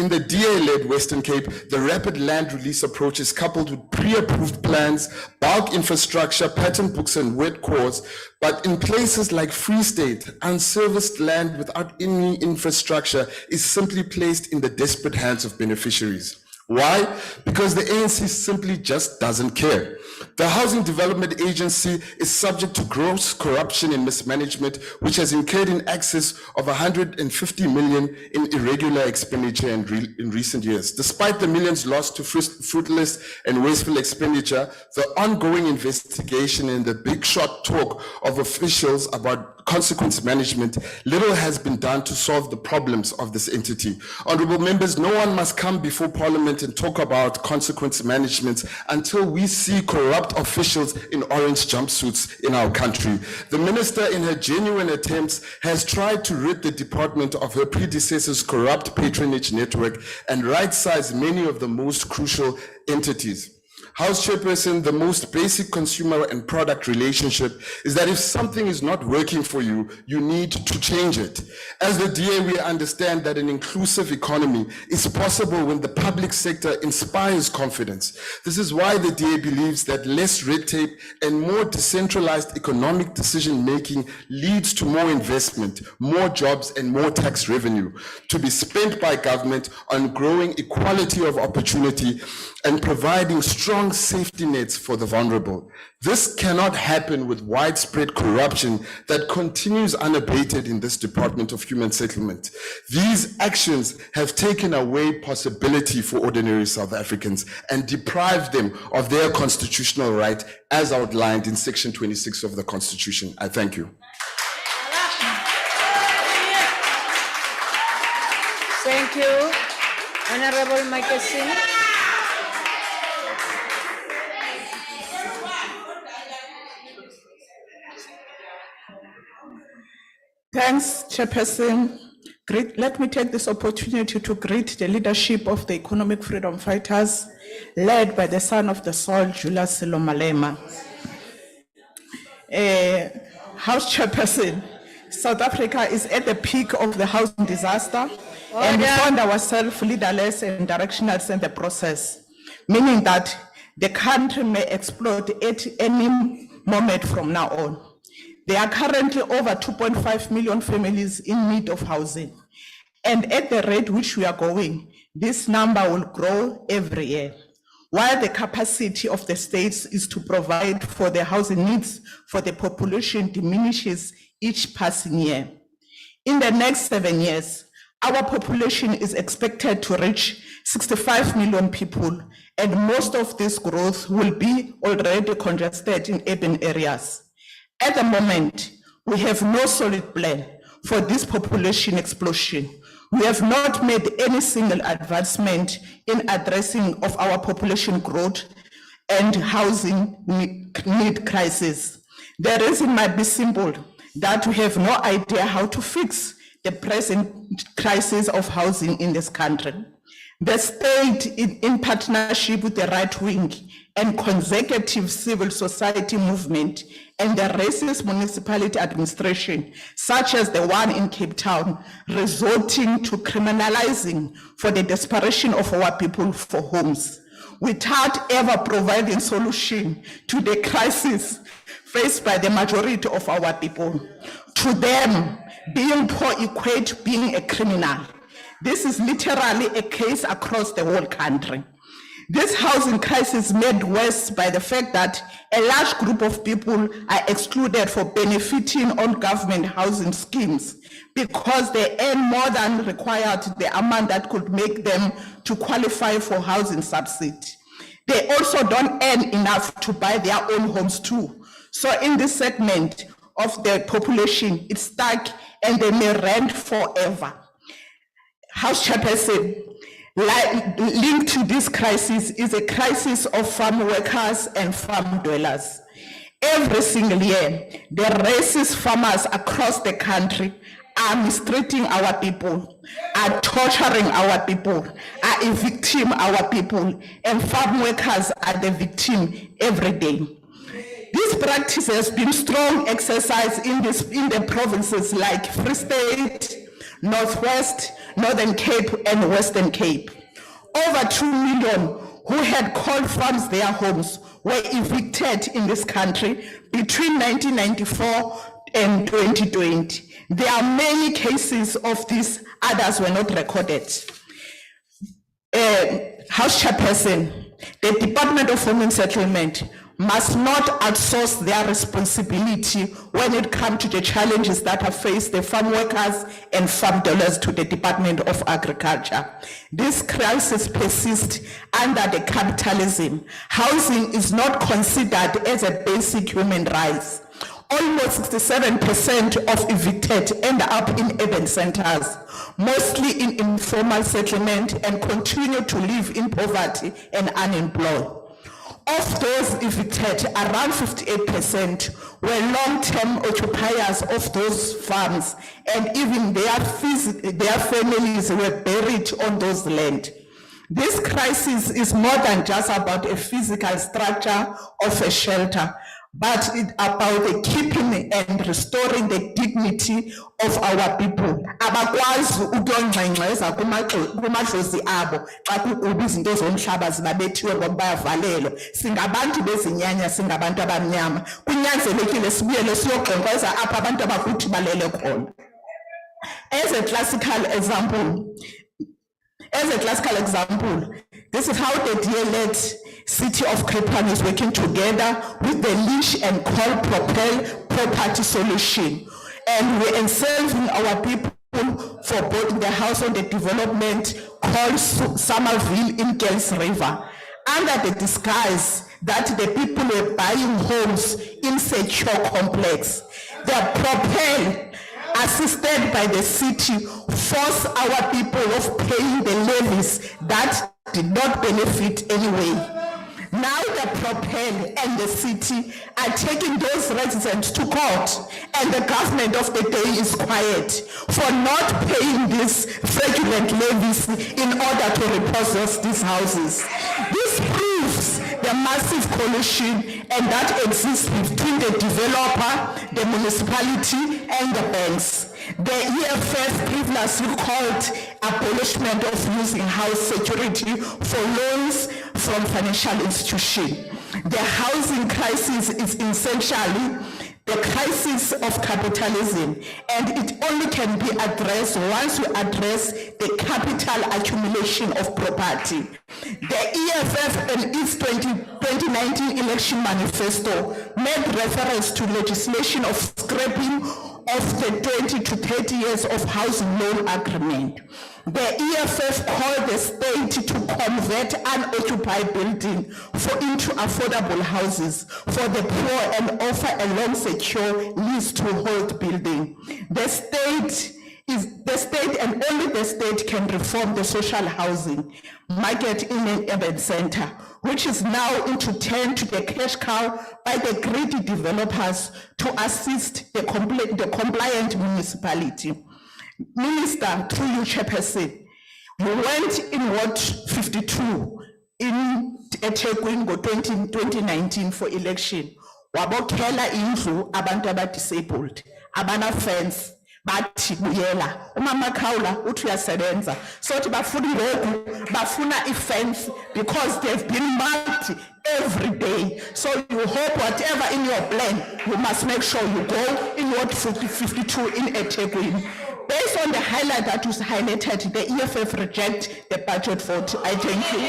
In the DA-led Western Cape, the rapid land release approach is coupled with pre-approved plans, bulk infrastructure, pattern books, and wet cores. But in places like Free State, unserviced land without any infrastructure is simply placed in the desperate hands of beneficiaries. Why? Because the ANC simply just doesn't care. The Housing Development Agency is subject to gross corruption and mismanagement, which has incurred in excess of 150 million in irregular expenditure in recent years. Despite the millions lost to fruitless and wasteful expenditure, the ongoing investigation and the big shot talk of officials about consequence management, little has been done to solve the problems of this entity. Honorable members, no one must come before Parliament and talk about consequence management until we see corrupt officials in orange jumpsuits in our country. The minister, in her genuine attempts, has tried to rid the department of her predecessor's corrupt patronage network and right-size many of the most crucial entities. House Chairperson, the most basic consumer and product relationship is that if something is not working for you, you need to change it. As the DA, we understand that an inclusive economy is possible when the public sector inspires confidence. This is why the DA believes that less red tape and more decentralized economic decision-making leads to more investment, more jobs, and more tax revenue to be spent by government on growing equality of opportunity and providing strong safety nets for the vulnerable. This cannot happen with widespread corruption that continues unabated in this Department of Human Settlement. These actions have taken away possibility for ordinary South Africans and deprived them of their constitutional right as outlined in Section 26 of the Constitution. I thank you.
Thank you. Honorable Michael Singh.
Thanks, Chairperson. Let me take this opportunity to greet the leadership of the economic freedom fighters, led by the son of the soil, Julius Silo Malema. House Chairperson,
South Africa is at the peak of the housing disaster, and we
Order.
found ourselves leaderless and directionless in the process, meaning that the country may explode at any moment from now on. There are currently over 2.5 million families in need of housing. And at the rate which we are going, this number will grow every year. While the capacity of the states is to provide for the housing needs for the population diminishes each passing year. In the next 7 years, our population is expected to reach 65 million people, and most of this growth will be already congested in urban areas. At the moment, we have no solid plan for this population explosion. We have not made any single advancement in addressing of our population growth and housing need crisis. The reason might be simple, that we have no idea how to fix the present crisis of housing in this country. The state, in partnership with the right wing and consecutive civil society movement and the racist municipality administration, such as the one in Cape Town, resorting to criminalizing for the desperation of our people for homes, without ever providing solution to the crisis faced by the majority of our people. To them, being poor equates being a criminal. This is literally a case across the whole country. This housing crisis is made worse by the fact that a large group of people are excluded for benefiting on government housing schemes because they earn more than required the amount that could make them to qualify for housing subsidy. They also don't earn enough to buy their own homes too. So in this segment of the population, it's stuck and they may rent forever. House Chairperson, linked to this crisis is a crisis of farm workers and farm dwellers. Every single year, the racist farmers across the country are mistreating our people, are torturing our people, are evicting our people, and farm workers are the victim every day. This practice has been strong exercise in the provinces like Free State, Northwest, Northern Cape, and Western Cape. Over 2 million who had called farms their homes were evicted in this country between 1994 and 2020. There are many cases of this, others were not recorded. House Chairperson, the Department of Home and Settlement must not outsource their responsibility when it comes to the challenges that have faced the farm workers and farm dwellers to the Department of Agriculture. This crisis persists under the capitalism. Housing is not considered as a basic human right. Almost 67% of evicted end up in urban centers, mostly in informal settlement, and continue to live in poverty and unemployed. Of those evicted, around 58% were long-term occupiers of those farms, and even their families were buried on those land. This crisis is more than just about a physical structure of a shelter, but it's about the keeping and restoring the dignity of our people. Abakwazi ukuyongxengxeza kumadlozi abo xa kuquba izinto zomhlaba zibabethiwe ngoba bayavalelwa. Singabantu bezinyanya, singabantu abamnyama. Kunyanzelekile sibuyele siyogxengxeza apha abantu abakuthi balele khona. As a classical example, this is how the DLED City of Cape Town is working together with the Leash and Call Propel Property Solution. And we're enslaving our people for building the house on the development called Somerville in Gales River, under the disguise that the people were buying homes in secure complex. The Propel, assisted by the city, force our people of paying the levies that did not benefit anyway. Now the Propel and the city are taking those residents to court, and the government of the day is quiet for not paying these fraudulent levies in order to repossess these houses. This proves the massive collusion and that exists between the developer, the municipality, and the banks. The EFF previously called abolishment of using house security for loans from financial institutions. The housing crisis is essentially the crisis of capitalism, and it only can be addressed once we address the capital accumulation of property. The EFF in its 2019 election manifesto made reference to legislation of scrapping of the 20 to 30 years of housing loan agreement. The EFF called the state to convert unoccupied building into affordable houses for the poor and offer a long secure lease to hold building. The state and only the state can reform the social housing market in an urban center, which is now into turned to the cash cow by the greedy developers to assist the compliant municipality. Minister, through you, Chairperson, you went in Ward 52 in eThekwini ngo-2019 for election. Wabokhela indlu abantu aba-disabled, abana fence, bathi buyela. Umama Khawula uthi uyasebenza. Sothi bafuna ngoku, bafuna i-fence because they've been marked every day. So you hope whatever in your plan, you must make sure you go in Ward 52 in eThekwini. Based on the highlight that was highlighted, the EFF reject the budget vote. I thank you.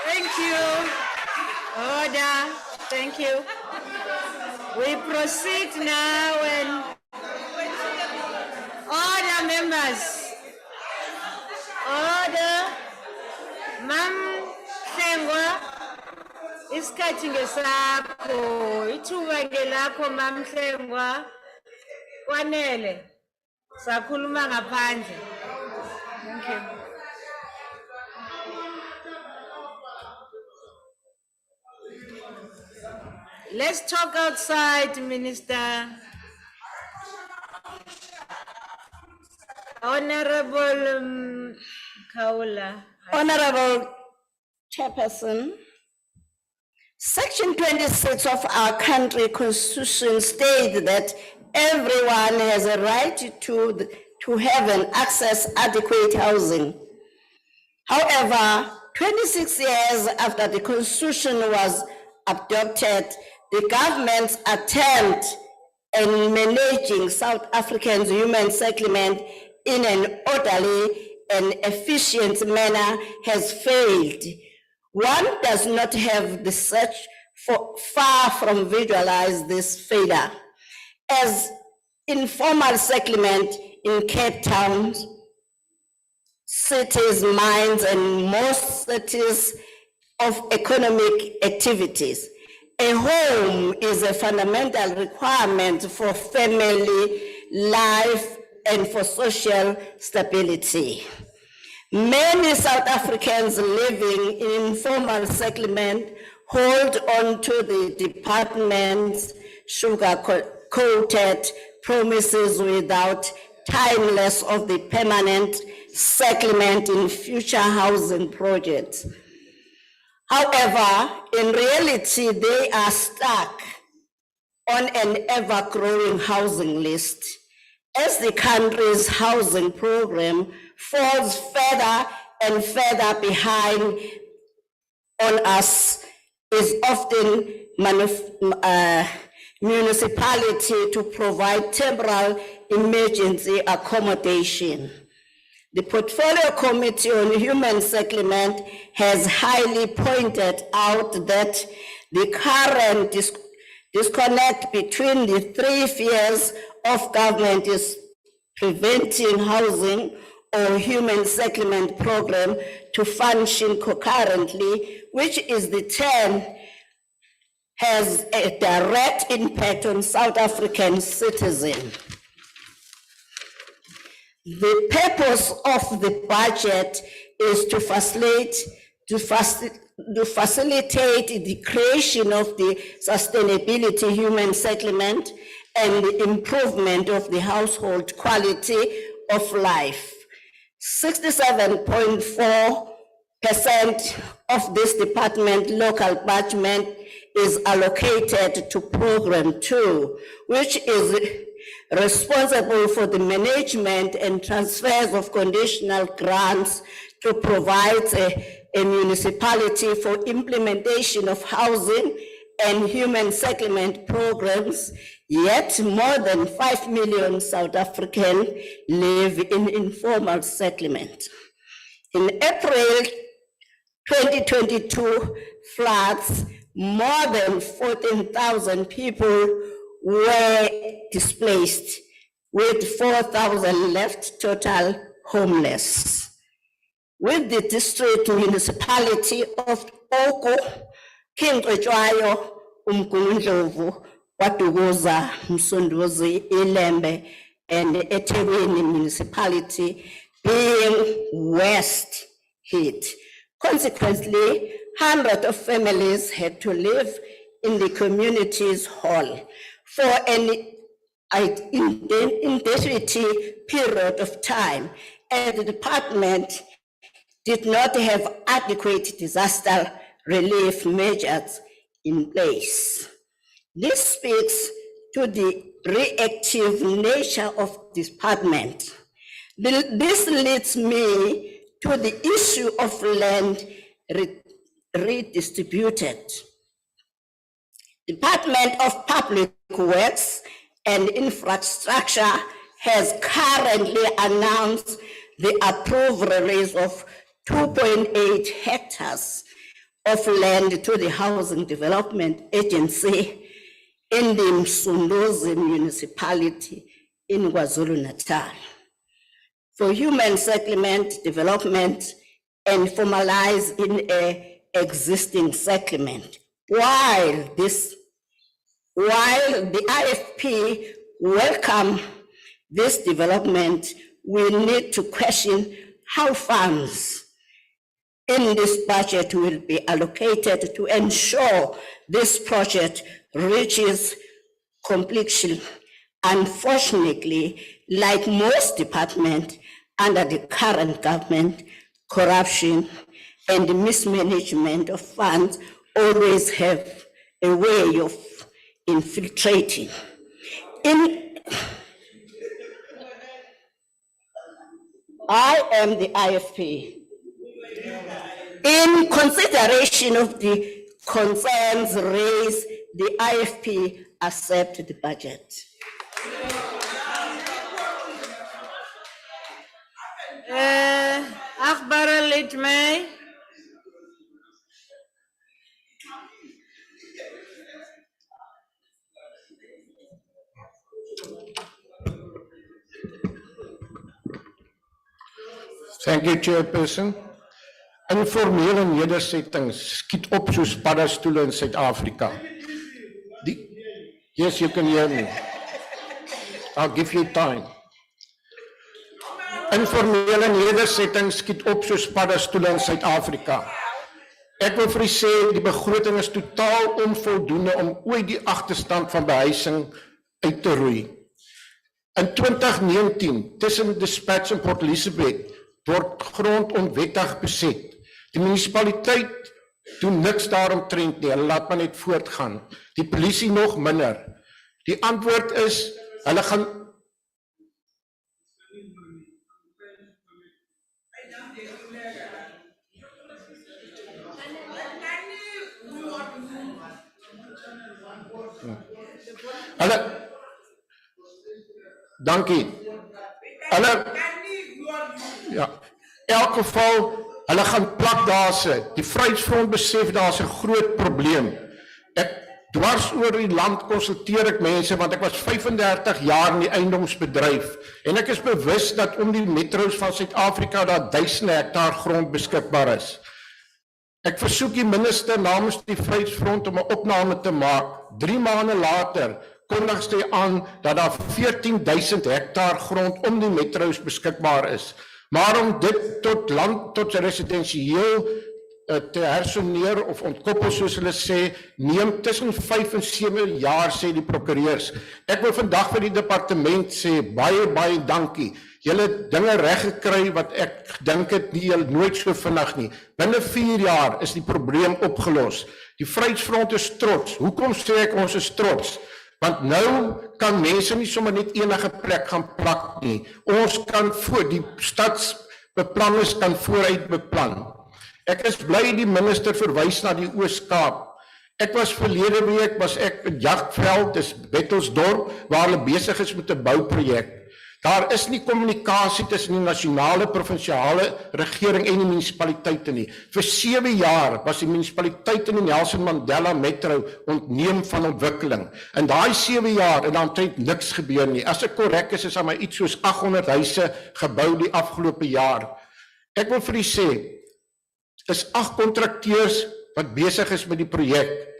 Thank you. Order. Thank you. We proceed now and order, members. Order. Mam Hlengwa, isikhathi ngesakho, ithuba ngelakho Mam Hlengwa. Kwanele. Sakhuluma ngaphandle. Thank you. Let's talk outside, Minister. Honorable Khawula.
Honorable Chairperson, Section 26 of our country constitution states that everyone has a right to have and access adequate housing. However, 26 years after the constitution was adopted, the government's attempt in managing South Africa's human settlement in an orderly and efficient manner has failed. One does not have the search for far from visualize this failure. As informal settlement in Cape Town, cities, mines, and most cities of economic activities. A home is a fundamental requirement for family life and for social stability. Many South Africans living in informal settlement hold on to the department's sugar-coated promises without timeless of the permanent settlement in future housing projects. However, in reality, they are stuck on an ever-growing housing list as the country's housing program falls further and further behind on us. Is often municipality to provide temporary emergency accommodation. The Portfolio Committee on Human Settlement has highly pointed out that the current disconnect between the 3 spheres of government is preventing housing or human settlement program to function concurrently, which is the term has a direct impact on South African citizens. The purpose of the budget is to facilitate the creation of the sustainability human settlement and the improvement of the household quality of life. 67.4% of this department local budget is allocated to Program 2, which is responsible for the management and transfers of conditional grants to provide a municipality for implementation of housing and human settlement programs, yet more than 5 million South Africans live in informal settlement. In April 2022 floods, more than 14,000 people were displaced, with 4,000 left total homeless. With the district municipality of Oko, King Ojwayo, Umgundlovu, Watugoza, Msunduzi, Ilembe, and eThekwini municipality being worst hit. Consequently, hundreds of families had to live in the community's hall for an indefinite period of time, and the department did not have adequate disaster relief measures in place. This speaks to the reactive nature of this department. This leads me to the issue of land redistributed. Department of Public Works and Infrastructure has currently announced the approved release of 2.8 hectares of land to the Housing Development Agency in the Msunduzi municipality in KwaZulu-Natal for human settlement development and formalize in a existing settlement. While the IFP welcome this development, we need to question how funds in this budget will be allocated to ensure this project reaches completion. Unfortunately, like most departments under the current government, corruption and mismanagement of funds always have a way of infiltrating. I am the IFP. In consideration of the concerns raised, the IFP accept the budget.
Akbar Litmay.
Thank you, Chairperson. Informele nedersettings skiet op soos paddastoele in Suid-Afrika. Yes, you can hear me. I'll give you time. Informele nedersettings skiet op soos paddastoele in Suid-Afrika. Ek wil vir u sê, die begroting is totaal onvoldoende om ooit die agterstand van behuising uit te roei. In 2019, tussen Dispatch en Port Elizabeth, word grond onwettig beset. Die munisipaliteit doen niks daaromtrent nie, hulle laat maar net voortgaan. Die polisie nog minder. Die antwoord is, hulle gaan... Hulle... Dankie. Hulle... Ja, in elk geval, hulle gaan plak daar sit. Die Vryheidsfront besef daar is 'n groot probleem. Ek dwars oor die land konsulteer ek mense, want ek was 35 jaar in die eiendomsbedryf, en ek is bewus dat om die metro's van Suid-Afrika daar 1000 hektaar grond beskikbaar is. Ek versoek die minister namens die Vryheidsfront om 'n opname te maak. 3 maande later kondig sy aan dat daar 14.000 hektaar grond om die metro's beskikbaar is. Maar om dit tot residensieel te hersoneer of ontkoppel soos hulle sê, neem tussen 5 en 7 jaar, sê die prokureurs. Ek wil vandag vir die departement sê, baie dankie. julle dinge reg gekry wat ek dink het nie julle nooit so vinnig nie. Binne 4 jaar is die probleem opgelos. Die Vryheidsfront is trots. Hoekom sê ek ons is trots? Want nou kan mense nie sommer net enige plek gaan plak nie. Ons kan voor die stadsbeplanners kan vooruit beplan. Ek is bly die minister verwys na die Oos-Kaap. Ek was verlede week in Jagtveld, dis Bettelsdorp, waar hulle besig is met 'n bouprojek. Daar is nie kommunikasie tussen die nasionale, provinsiale regering en die munisipaliteite nie. Vir 7 jaar was die munisipaliteit in die Nelson Mandela Metro ontneem van ontwikkeling. In daai 7 jaar het omtrent niks gebeur nie. As ek korrek is daar maar iets soos 800 huise gebou die afgelope jaar. Ek wil vir u sê, is 8 kontrakteurs wat besig is met die projek.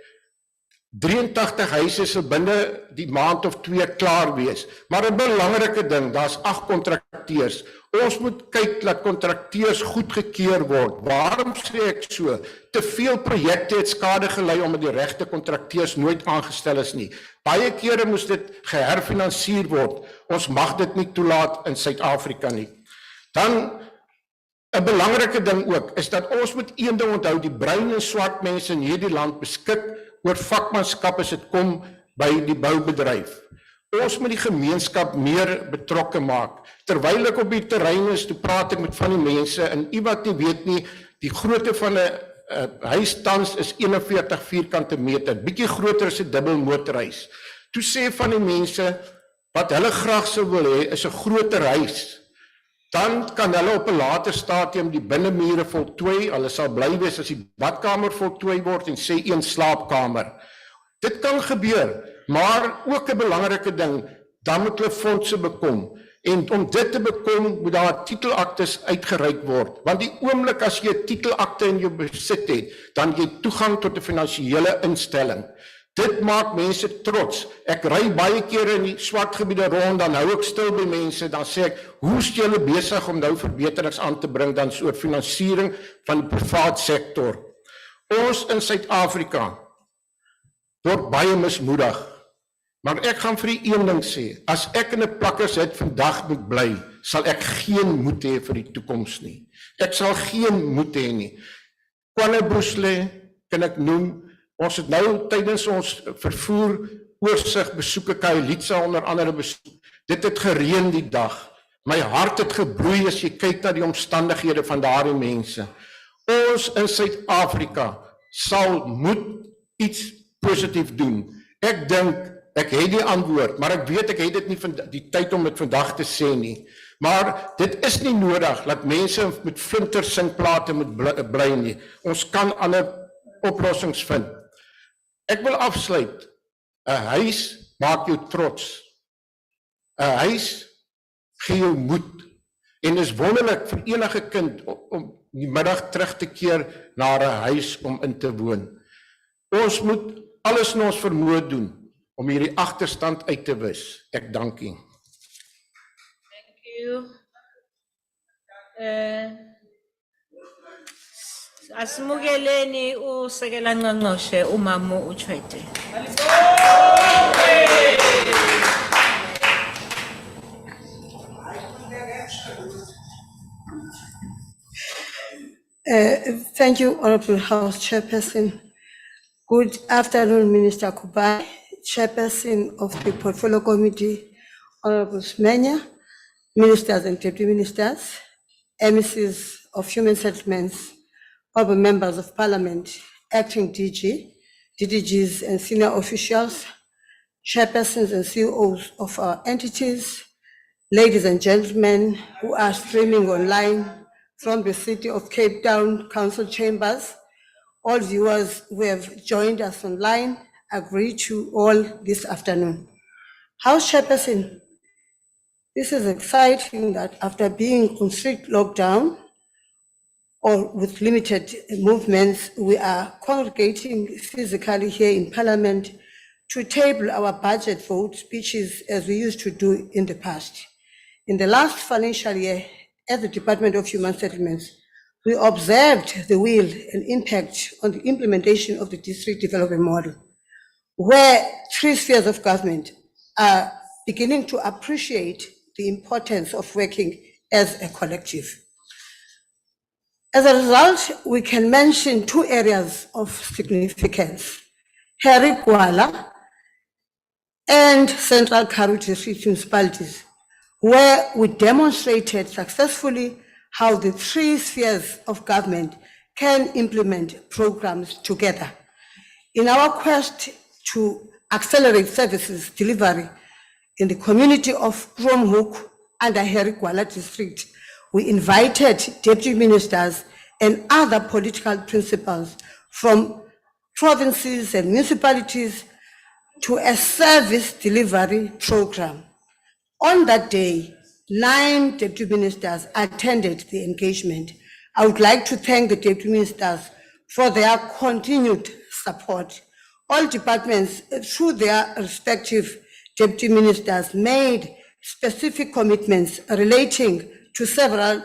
83 huise sal binne die maand of 2 klaar wees. Maar 'n belangrike ding, daar's 8 kontrakteurs. Ons moet kyk dat kontrakteurs goedgekeur word. Waarom sê ek so? Te veel projekte het skade gelei omdat die regte kontrakteurs nooit aangestel is nie. Baie kere moes dit geherfinansier word. Ons mag dit nie toelaat in Suid-Afrika nie. Dan 'n belangrike ding ook is dat ons moet een ding onthou, die bruin en swart mense in hierdie land beskik oor vakmanskap as dit kom by die boubedryf. Ons moet die gemeenskap meer betrokke maak. Terwyl ek op die terrein is, toe praat ek met van die mense en iemand nie weet nie, die grootte van 'n huis tans is 41 vierkante meter, bietjie groter as 'n dubbel motorhuis. Toe sê van die mense wat hulle graag sou wil hê is 'n groter huis. Dan kan hulle op 'n later stadium die binnemure voltooi. Hulle sal bly wees as die badkamer voltooi word en sê 1 slaapkamer. Dit kan gebeur, maar ook 'n belangrike ding, dan moet hulle fondse bekom. En om dit te bekom, moet daar titelaktes uitgereik word. Want die oomblik as jy 'n titelakte in jou besit het, dan jy toegang tot 'n finansiële instelling. Dit maak mense trots. Ek ry baie kere in die swart gebiede rond, dan hou ek stil by mense, dan sê ek, hoe is julle besig om nou verbeterings aan te bring dan soort finansiering van die privaat sektor? Ons in Suid-Afrika word baie mismoedig. Maar ek gaan vir die een ding sê, as ek in 'n plakkershut vandag moet bly, sal ek geen moed hê vir die toekoms nie. Ek sal geen moed hê nie. KwaNobuhle kan ek noem. Ons het nou tydens ons vervoer oorsig besoeke Khayelitsha onder andere besoek. Dit het gereën die dag. My hart het gebroei as jy kyk na die omstandighede van daardie mense. Ons in Suid-Afrika sal moet iets positief doen. Ek dink ek het die antwoord, maar ek weet ek het dit nie die tyd om dit vandag te sê nie. Maar dit is nie nodig dat mense met flintersingplate moet bly nie. Ons kan ander oplossings vind. Ek wil afsluit. 'n Huis maak jou trots. 'n Huis gee jou moed. En dis wonderlik vir enige kind om die middag terug te keer na 'n huis om in te woon. Ons moet alles in ons vermoë doen om hierdie agterstand uit te wis. Ek dank u.
Thank you. Asimukeleni usekela ngqongqoshe uMamu uChwete.
Thank you, Honorable House Chairperson. Good afternoon, Minister Kubai, Chairperson of the Portfolio Committee, Honorable Smenya, Ministers and Deputy Ministers, MECs of Human Settlements, Honorable Members of Parliament, Acting DG, DDGs and senior officials, Chairpersons and CEOs of our entities, ladies and gentlemen who are streaming online from the city of Cape Town Council Chambers, all viewers who have joined us online, I greet you all this afternoon. House Chairperson, this is exciting that after being on strict lockdown or with limited movements, we are congregating physically here in Parliament to table our budget vote speeches as we used to do in the past. In the last financial year, at the Department of Human Settlements, we observed the will and impact on the implementation of the district development model, where 3 spheres of government are beginning to appreciate the importance of working as a collective. As a result, we can mention two areas of significance: Harry Gwala and Central Karoo District municipalities, where we demonstrated successfully how the three spheres of government can implement programs together. In our quest to accelerate services delivery in the community of Kromhoek under Harry Gwala district, we invited deputy ministers and other political principals from provinces and municipalities to a service delivery program. On that day, 9 deputy ministers attended the engagement. I would like to thank the deputy ministers for their continued support. All departments, through their respective deputy ministers, made specific commitments relating to several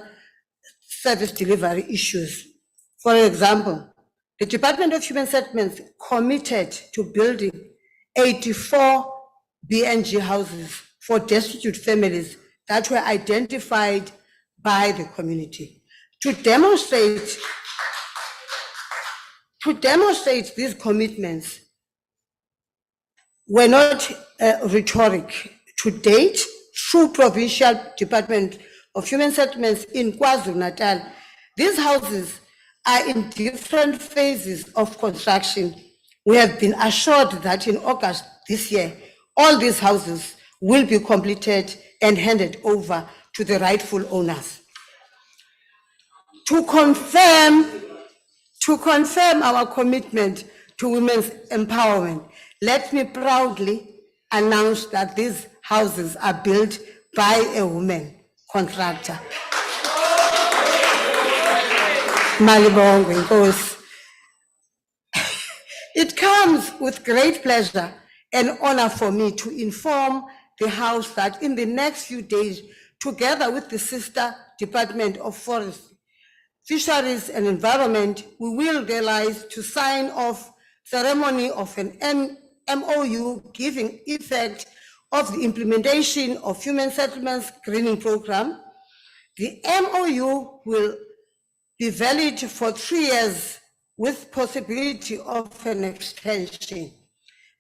service delivery issues. For example, the Department of Human Settlements committed to building 84 BNG houses for destitute families that were identified by the community. To demonstrate these commitments were not rhetoric. To date, through Provincial Department of Human Settlements in KwaZulu-Natal, these houses are in different phases of construction. We have been assured that in August this year, all these houses will be completed and handed over to the rightful owners. To confirm our commitment to women's empowerment, let me proudly announce that these houses are built by a woman contractor. Malibongwe, Nkosi. It comes with great pleasure and honor for me to inform the House that in the next few days, together with the sister Department of Forestry, Fisheries and Environment, we will realize to sign off ceremony of an MOU giving effect of the implementation of Human Settlements Greening Program. The MOU will be valid for 3 years with possibility of an extension.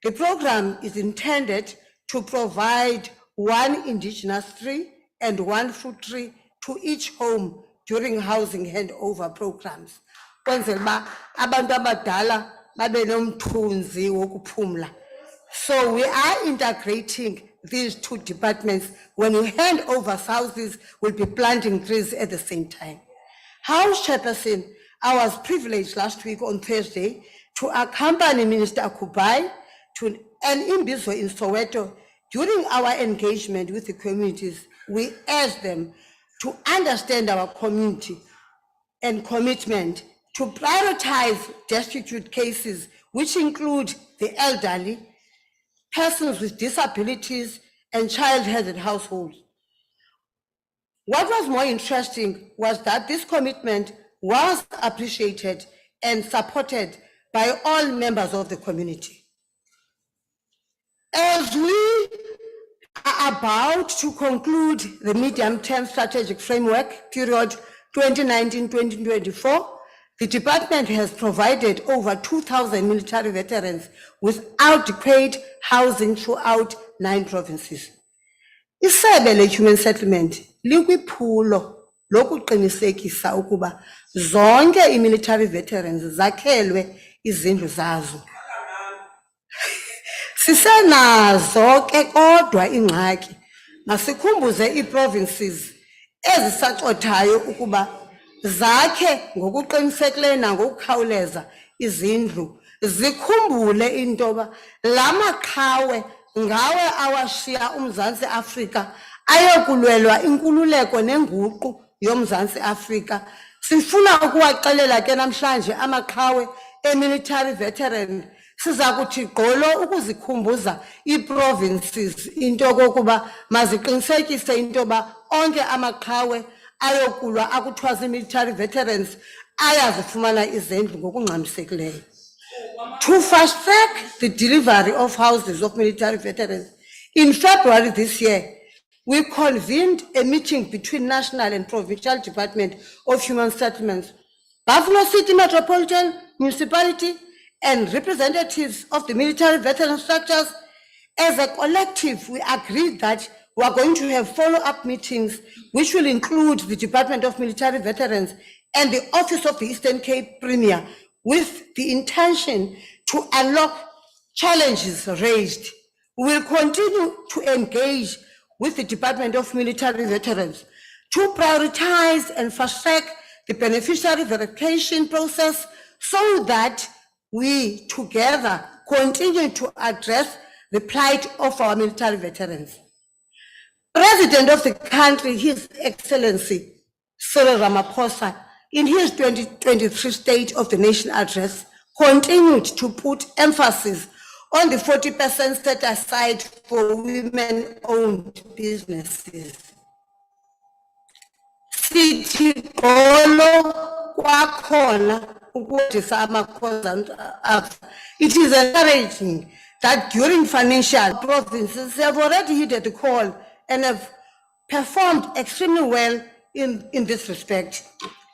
The program is intended to provide 1 indigenous tree and 1 fruit tree to each home during housing handover programs. Kwenzela uba abantu abadala babe nomthunzi wokuphumla. So we are integrating these two departments. When we hand over houses, we'll be planting trees at the same time. House Chairperson, I was privileged last week on Thursday to accompany Minister Kubai to an imbizo in Soweto. During our engagement with the communities, we asked them to understand our community and commitment to prioritize destitute cases, which include the elderly, persons with disabilities, and child-headed households. What was more interesting was that this commitment was appreciated and supported by all members of the community. As we are about to conclude the medium-term strategic framework period 2019-2024, the department has provided over 2,000 military veterans with adequate housing throughout 9 provinces. Isebe le-Human Settlement likwiphulo lokuqinisekisa ukuba zonke i-military veterans zakhelwe izindlu zazo. Sisenazo ke kodwa ingxaki, masikhumbuze ii-provinces ezisacothayo ukuba zakhe ngokuqinisekileyo nangokukhawuleza izindlu, zikhumbule into yoba la maqhawe ngawe awashiya uMzantsi Afrika ayokulwelwa inkululeko nenguqu yoMzantsi Afrika. Sifuna ukuwaxelela ke namhlanje amaqhawe e-military veteran, siza kuthi gqolo ukuzikhumbuza ii-provinces into yokokuba maziqinisekise into yoba onke amaqhawe ayokulwa akuthiwa zii-military veterans ayazifumana izindlu ngokungxamisekileyo. To fast track the delivery of houses of military veterans, in February this year, we convened a meeting between national and provincial Department of Human Settlements, Buffalo City Metropolitan Municipality, and representatives of the military veteran structures. As a collective, we agreed that we are going to have follow-up meetings, which will include the Department of Military Veterans and the Office of the Eastern Cape Premier, with the intention to unlock challenges raised. We will continue to engage with the Department of Military Veterans to prioritize and fast-track the beneficiary verification process so that we together continue to address the plight of our military veterans. President of the country, His Excellency Cyril Ramaphosa, in his 2023 State of the Nation address, continued to put emphasis on the 40% set aside for women-owned businesses. Sithi golo kwakhona ukudisa amakhoza abo. It is encouraging that during financial provinces have already heeded the call and have performed extremely well in this respect.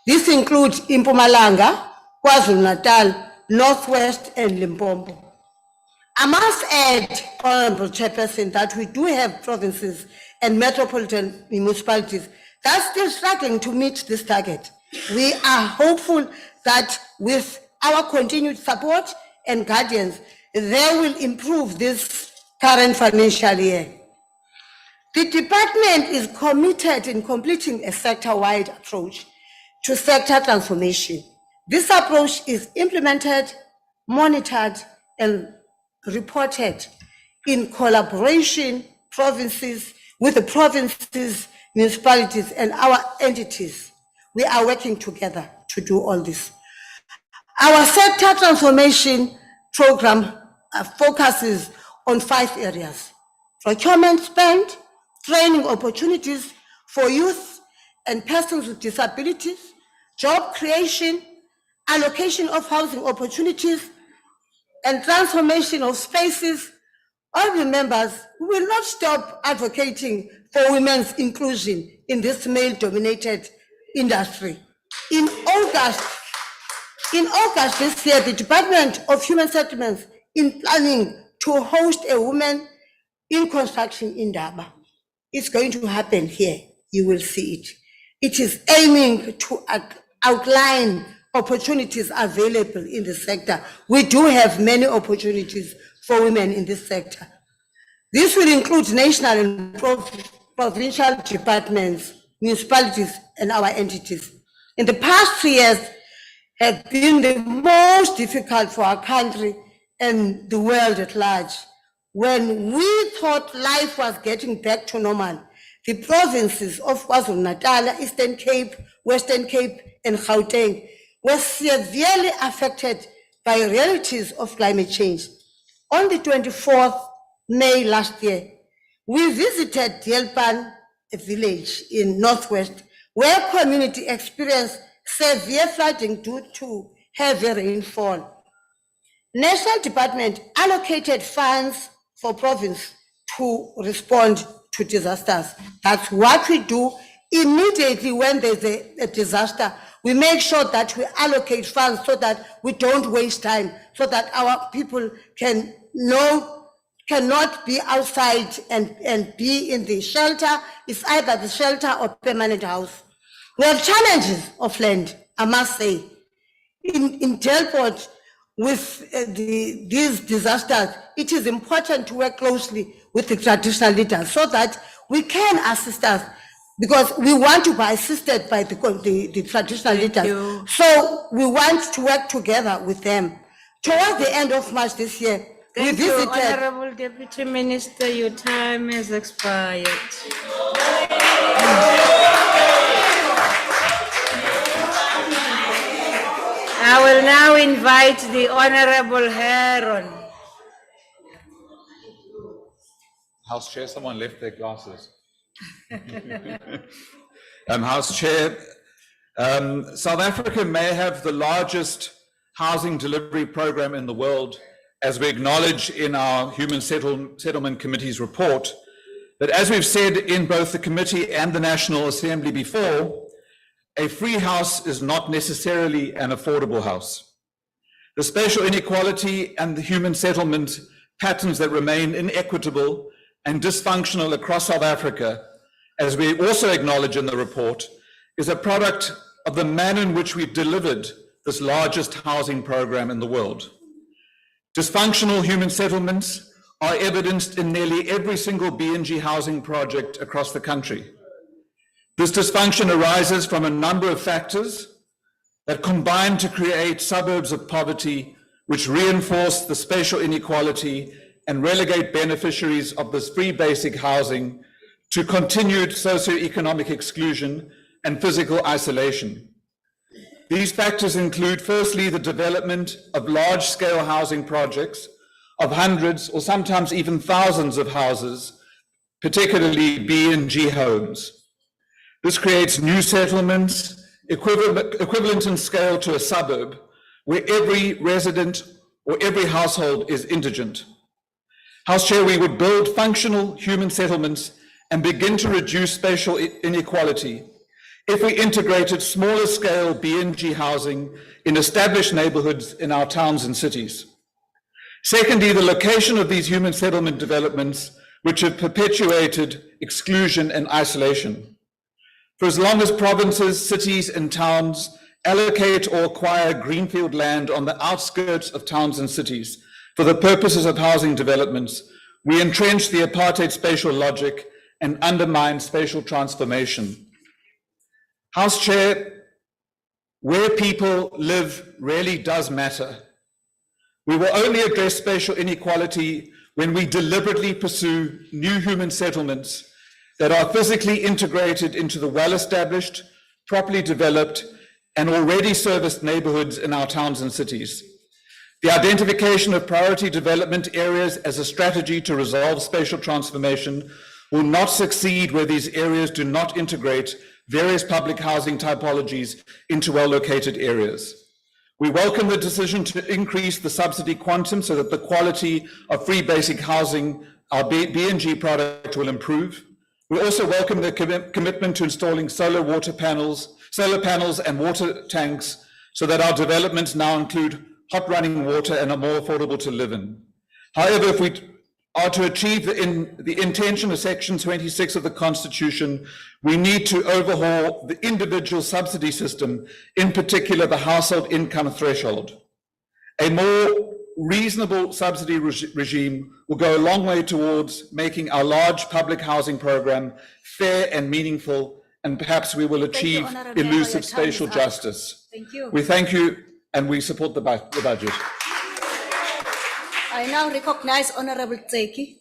This includes Mpumalanga, KwaZulu-Natal, Northwest, and Limpopo. I must add, Honorable Chairperson, that we do have provinces and metropolitan municipalities that are still struggling to meet this target. We are hopeful that with our continued support and guidance, they will improve this current financial year. The department is committed in completing a sector-wide approach to sector transformation. This approach is implemented, monitored, and reported in collaboration with the provinces, municipalities, and our entities. We are working together to do all this. Our sector transformation program focuses on 5 areas: procurement spend, training opportunities for youth and persons with disabilities, job creation, allocation of housing opportunities, and transformation of spaces. Honorable members, we will not stop advocating for women's inclusion in this male-dominated industry. In August this year, the Department of Human Settlements is planning to host a Women in Construction in Daba. It's going to happen here. You will see it. It is aiming to outline opportunities available in the sector. We do have many opportunities for women in this sector. This will include national and provincial departments, municipalities, and our entities. In the past 3 years have been the most difficult for our country and the world at large. When we thought life was getting back to normal, the provinces of KwaZulu-Natal, Eastern Cape, Western Cape, and Gauteng were severely affected by realities of climate change. On the 24th May last year, we visited Dielpan, a village in Northwest, where community experienced severe flooding due to heavy rainfall. National Department allocated funds for province to respond to disasters. That's what we do immediately when there's a disaster. We make sure that we allocate funds so that we don't waste time, so that our people cannot be outside and be in the shelter. It's either the shelter or permanent house. We have challenges of land, I must say. In Delport, with these disasters, it is important to work closely with the traditional leaders so that we can assist us, because we want to be assisted by the traditional leaders.
you.
So we want to work together with them. Towards the end of March this year,
Thank
we
you,
visited.
Honorable Deputy Minister, your time has expired. I will now invite the Honorable Heron.
House Chair, someone left their glasses. House Chair, South Africa may have the largest housing delivery program in the world, as we acknowledge in our Human Settlement Committee's report, But as we've said in both the committee and the National Assembly before, a free house is not necessarily an affordable house. The spatial inequality and the human settlement patterns that remain inequitable and dysfunctional across South Africa, as we also acknowledge in the report, is a product of the manner in which we've delivered this largest housing program in the world. Dysfunctional human settlements are evidenced in nearly every single B&G housing project across the country. This dysfunction arises from a number of factors that combine to create suburbs of poverty, which reinforce the spatial inequality and relegate beneficiaries of this free basic housing to continued socioeconomic exclusion and physical isolation. These factors include, firstly, the development of large-scale housing projects of hundreds or sometimes even thousands of houses, particularly B&G homes. This creates new settlements equivalent in scale to a suburb, where every resident or every household is indigent. House Chair, we would build functional human settlements and begin to reduce spatial inequality if we integrated smaller scale B&G housing in established neighborhoods in our towns and cities. Secondly, the location of these human settlement developments, which have perpetuated exclusion and isolation. For as long as provinces, cities, and towns allocate or acquire greenfield land on the outskirts of towns and cities for the purposes of housing developments, we entrench the apartheid spatial logic and undermine spatial transformation. House Chair, where people live really does matter. We will only address spatial inequality when we deliberately pursue new human settlements that are physically integrated into the well-established, properly developed, and already serviced neighborhoods in our towns and cities. The identification of priority development areas as a strategy to resolve spatial transformation will not succeed where these areas do not integrate various public housing typologies into well-located areas. We welcome the decision to increase the subsidy quantum so that the quality of free basic housing, our B&G product, will improve. We also welcome the commitment to installing solar panels and water tanks so that our developments now include hot running water and are more affordable to live in. However, if we are to achieve the intention of Section 26 of the Constitution, we need to overhaul the individual subsidy system, in particular the household income threshold. A more reasonable subsidy regime will go a long way towards making our large public housing program fair and meaningful, and perhaps we will achieve
Honourable Member,
elusive
your time is
spatial
up.
justice.
Thank you.
We thank you and we support the budget.
I now recognize Honorable Tseki.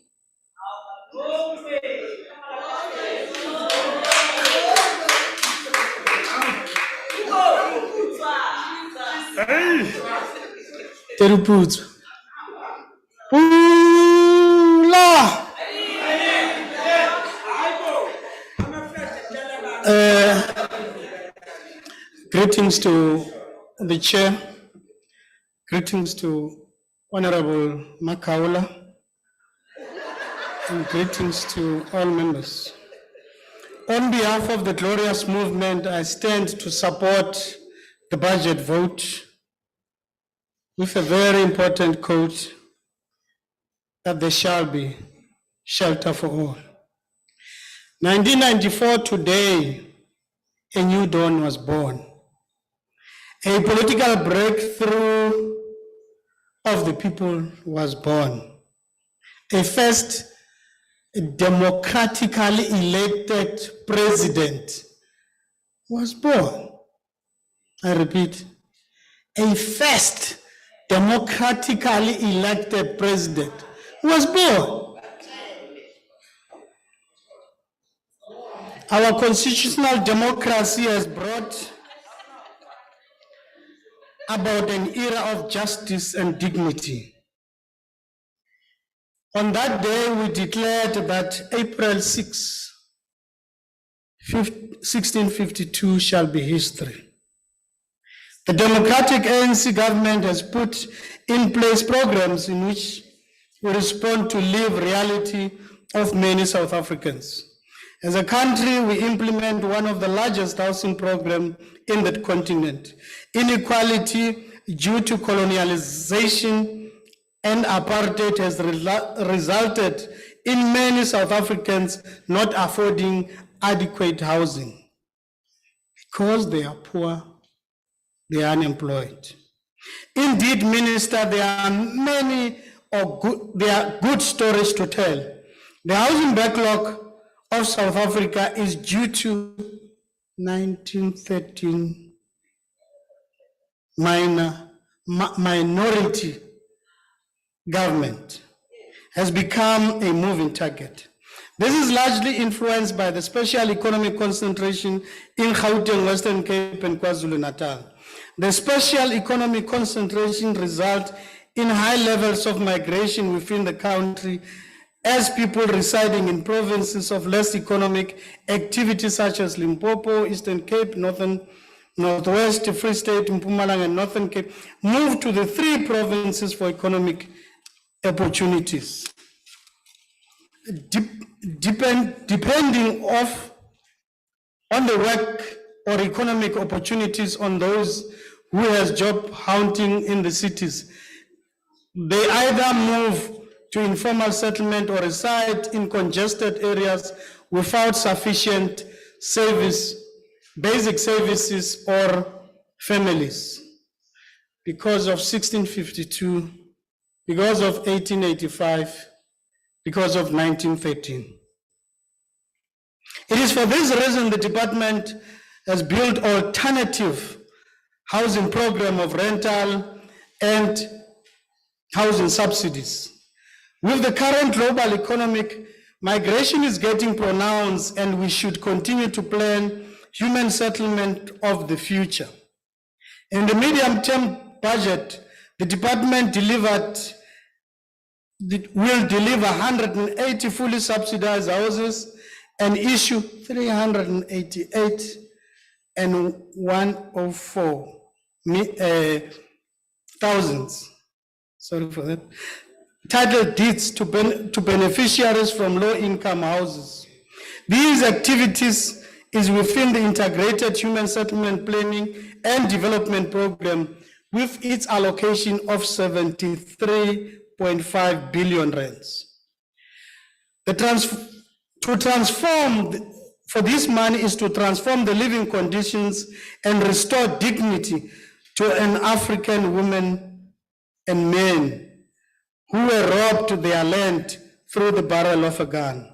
Teruputsu. Pula. Greetings to the chair. Greetings to Honorable Makaula. And greetings to all members. On behalf of the glorious movement, I stand to support the budget vote with a very important quote that there shall be shelter for all. 1994, today, a new dawn was born. A political breakthrough of the people was born. A first democratically elected president was born. I repeat, a first democratically elected president was born. Our constitutional democracy has brought about an era of justice and dignity. On that day, we declared that April 6, 1652 shall be history. The democratic ANC government has put in place programs in which we respond to live reality of many South Africans. As a country, we implement one of the largest housing programs in that continent. Inequality due to colonialization and apartheid has resulted in many South Africans not affording adequate housing because they are poor, they are unemployed. Indeed, Minister, there are good stories to tell. The housing backlog of South Africa is due to 1913 minority government has become a moving target. This is largely influenced by the special economic concentration in Gauteng, Western Cape, and KwaZulu-Natal. The special economic concentration results in high levels of migration within the country as people residing in provinces of less economic activity such as Limpopo, Eastern Cape, Northwest, Free State, Mpumalanga, and Northern Cape move to the three provinces for economic opportunities. Depending on the work or economic opportunities on those who has job hunting in the cities, they either move to informal settlement or reside in congested areas without sufficient basic services or families. Because of 1652, because of 1885, because of 1913. It is for this reason the department has built alternative housing program of rental and housing subsidies. With the current global economic, migration is getting pronounced and we should continue to plan human settlement of the future. In the medium-term budget, the department will deliver 180 fully subsidized houses and issue 388 and 104 thousands, sorry for that, title deeds to beneficiaries from low-income houses. These activities is within the Integrated Human Settlement Planning and Development Program with its allocation of 73.5 billion rands. For this money is to transform the living conditions and restore dignity to an African women and men who were robbed their land through the barrel of a gun.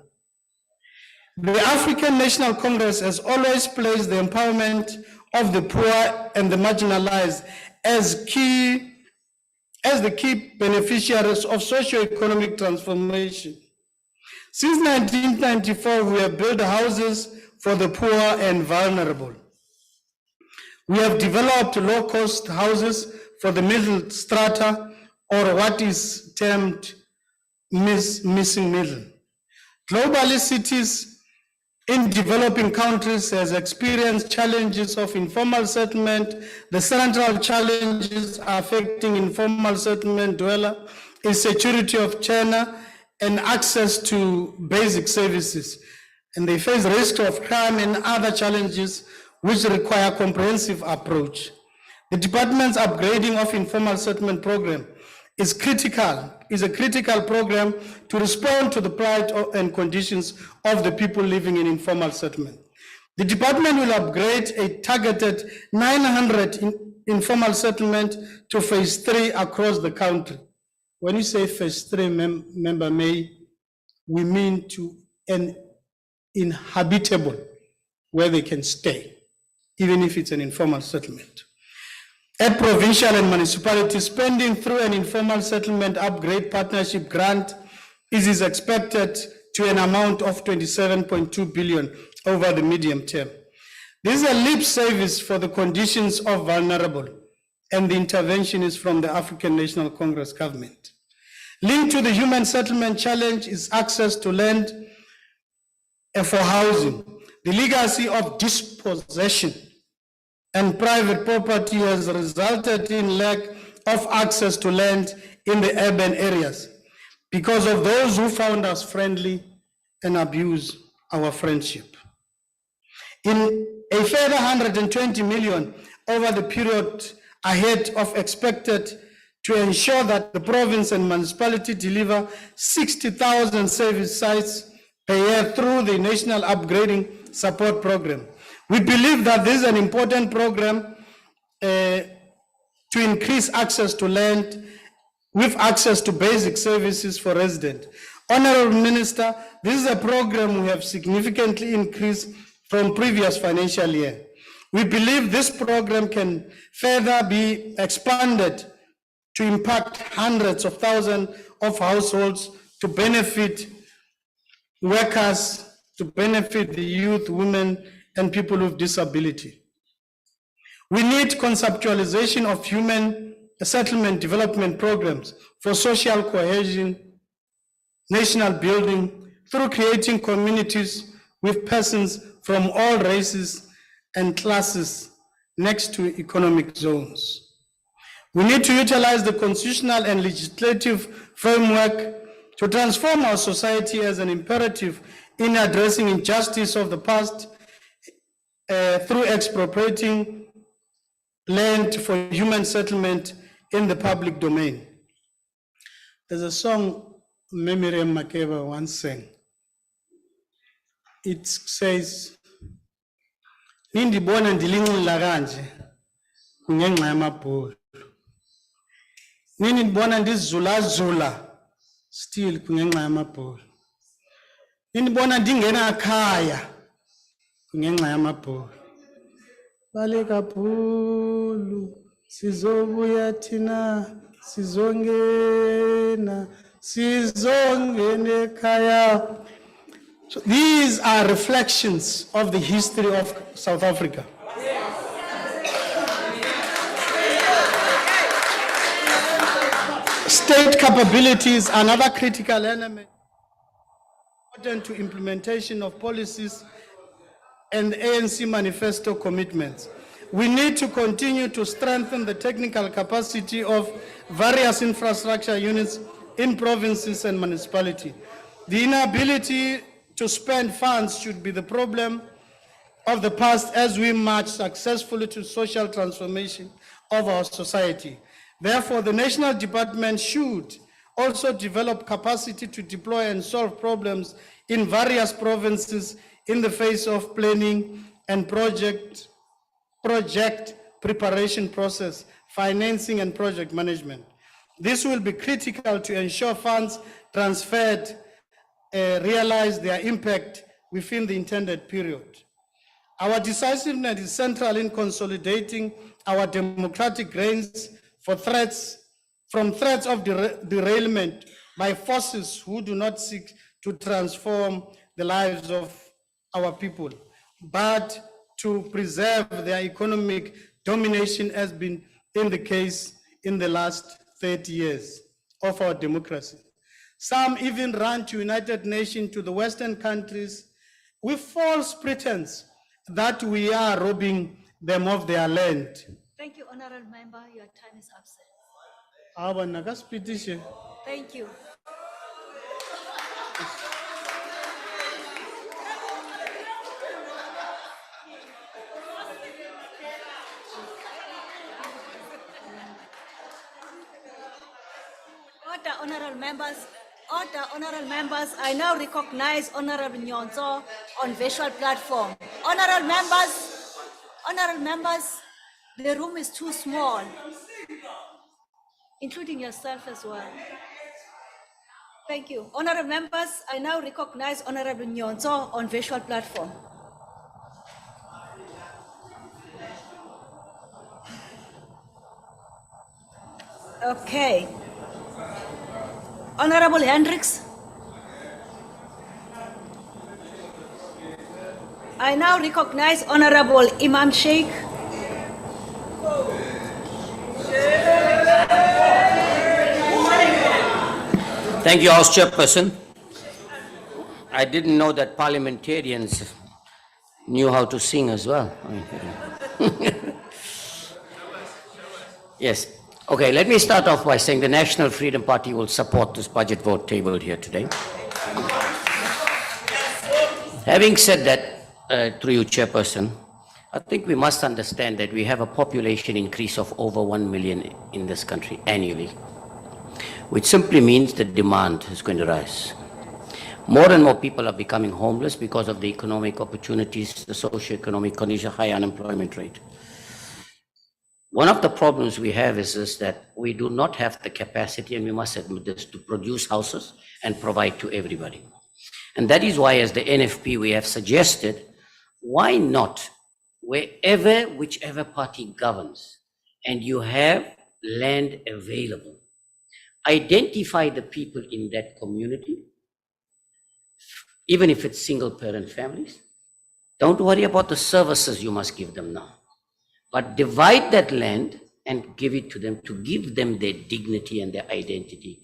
The African National Congress has always placed the empowerment of the poor and the marginalized as the key beneficiaries of socio-economic transformation. Since 1994, we have built houses for the poor and vulnerable. We have developed low-cost houses for the middle strata, or what is termed missing middle. Globally, cities in developing countries has experienced challenges of informal settlement. The central challenges affecting informal settlement dweller is security of tenure and access to basic services. And they face risk of crime and other challenges which require a comprehensive approach. The department's upgrading of informal settlement program is a critical program to respond to the plight and conditions of the people living in informal settlement. The department will upgrade a targeted 900 informal settlement to phase 3 across the country. When you say phase 3, Member May, we mean to an inhabitable where they can stay, even if it's an informal settlement. At provincial and municipality, spending through an informal settlement upgrade partnership grant is expected to an amount of 27.2 billion over the medium term. This is a lip service for the conditions of vulnerable, and the intervention is from the African National Congress government. Linked to the human settlement challenge is access to land for housing. The legacy of dispossession and private property has resulted in lack of access to land in the urban areas. Because of those who found us friendly, and abuse our friendship. In a further 120 million over the period ahead of expected to ensure that the province and municipality deliver 60,000 service sites per year through the National Upgrading Support Program. We believe that this is an important program to increase access to land with access to basic services for residents. Honorable Minister, this is a program we have significantly increased from previous financial year. We believe this program can further be expanded to impact hundreds of thousands of households, to benefit workers, to benefit the youth, women, and people with disability. We need conceptualization of human settlement development programs for social cohesion, national building, through creating communities with persons from all races and classes next to economic zones. We need to utilize the constitutional and legislative framework to transform our society as an imperative in addressing injustice of the past through expropriating land for human settlement in the public domain. There's a song Miriam Makeba once sang. It says, "Nindibona ndilinxila kanje kungenxa yamabhulu. Nindibona ndizulazula still kungenxa yamabhulu. Nindibona ndingena ekhaya kungenxa yamabhulu. Baleka bhulu sizobuya thina sizongena ekhaya." So these are reflections of the history of South Africa. State capabilities, another critical element important to implementation of policies and ANC manifesto commitments. We need to continue to strengthen the technical capacity of various infrastructure units in provinces and municipalities. The inability to spend funds should be the problem of the past as we march successfully to social transformation of our society. Therefore, the national department should also develop capacity to deploy and solve problems in various provinces in the face of planning and project preparation process, financing and project management. This will be critical to ensure funds transferred realize their impact within the intended period. Our decisiveness is central in consolidating our democratic reins from threats of derailment by forces who do not seek to transform the lives of our people, but to preserve their economic domination, as been in the case in the last 30 years of our democracy. Some even run to United Nations, to the Western countries, with false pretense that we are robbing them of their land.
Thank you, Honorable Member. Your time is up, sir. Thank you. Order, honorable members. Order, honorable members. I now recognize Honorable Nyonso on visual platform. Honorable members, the room is too small, including yourself as well. Thank you. Honorable members, I now recognize Honorable Nyonso on visual platform. Okay. Honorable Hendricks. I now recognize Honorable Imam Sheikh.
Thank you, House Chairperson. I didn't know that parliamentarians knew how to sing as well. Yes. Okay, let me start off by saying the National Freedom Party will support this budget vote tabled here today. Having said that, through you, Chairperson, I think we must understand that we have a population increase of over 1 million in this country annually, which simply means the demand is going to rise. More and more people are becoming homeless because of the economic opportunities, the socio-economic condition, high unemployment rate. One of the problems we have is that we do not have the capacity, and we must admit this, to produce houses and provide to everybody. And that is why, as the NFP, we have suggested, why not, whichever party governs, and you have land available, identify the people in that community, even if it's single parent families. Don't worry about the services you must give them now, but divide that land and give it to them, to give them their dignity and their identity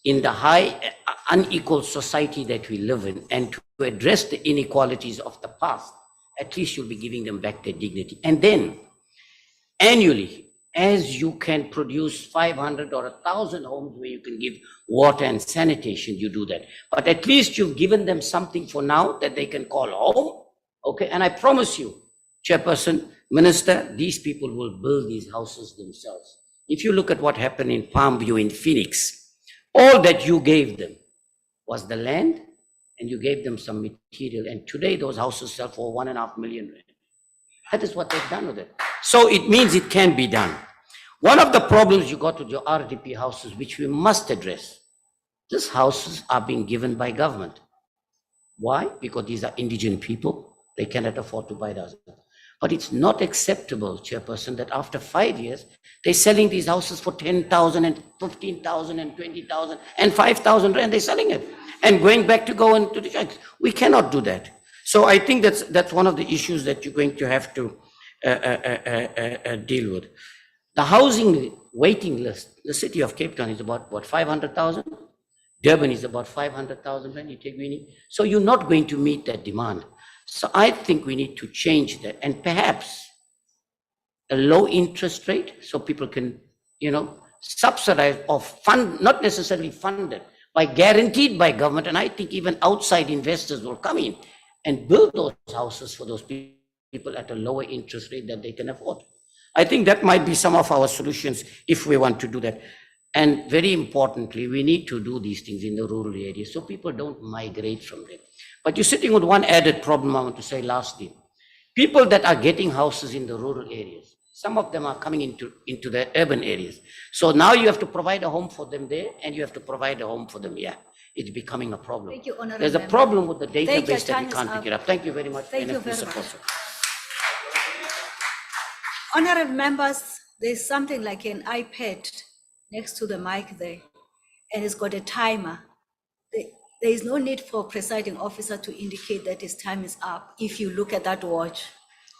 in the high unequal society that we live in, and to address the inequalities of the past. At least you'll be giving them back their dignity. And then annually, as you can produce 500 or 1,000 homes where you can give water and sanitation, you do that. But at least you've given them something for now that they can call home. Okay, and I promise you, Chairperson, Minister, these people will build these houses themselves. If you look at what happened in Palmview in Phoenix, all that you gave them was the land, and you gave them some material, and today those houses sell for 1.5 million rand. That is what they've done with it. So it means it can be done. One of the problems you got with your RDP houses, which we must address, these houses are being given by government. Why? Because these are indigent people. They cannot afford to buy those. But it's not acceptable, Chairperson, that after 5 years, they're selling these houses for 10,000 and 15,000 and 20,000 and 5,000 rand. They're selling it and going back to go into the checks. We cannot do that. So I think that's one of the issues that you're going to have to deal with. The housing waiting list, the city of Cape Town is about, what, 500,000? Durban is about 500,000 rand, eThekwini. So you're not going to meet that demand. So I think we need to change that, and perhaps a low interest rate so people can, subsidize or fund, not necessarily funded, by guaranteed by government. And I think even outside investors will come in and build those houses for those people at a lower interest rate that they can afford. I think that might be some of our solutions if we want to do that. And very importantly, we need to do these things in the rural areas so people don't migrate from there. But you're sitting with one added problem I want to say lastly. People that are getting houses in the rural areas, some of them are coming into the urban areas. So now you have to provide a home for them there, and you have to provide a home for them here. It's becoming a problem.
Thank you, Honourable
There's a
Member.
problem with the
Thank you,
database that we
time is
can't
up.
pick it up. Thank you very much.
Thank you
NFP
very
support.
much. Honourable members, there's something like an iPad next to the mic there, and it's got a timer. There is no need for presiding officer to indicate that his time is up if you look at that watch.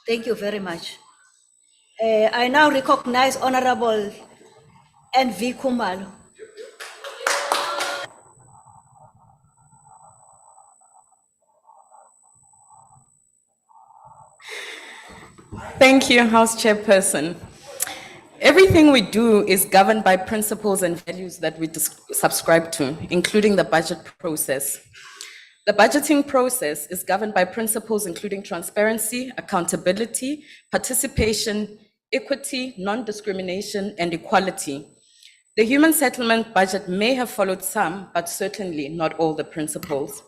Thank you very much. I now recognize Honourable N.V. Khumalo.
Thank you, House Chairperson. Everything we do is governed by principles and values that we subscribe to, including the budget process. The budgeting process is governed by principles including transparency, accountability, participation, equity, non-discrimination, and equality. The human settlement budget may have followed some, but certainly not all the principles.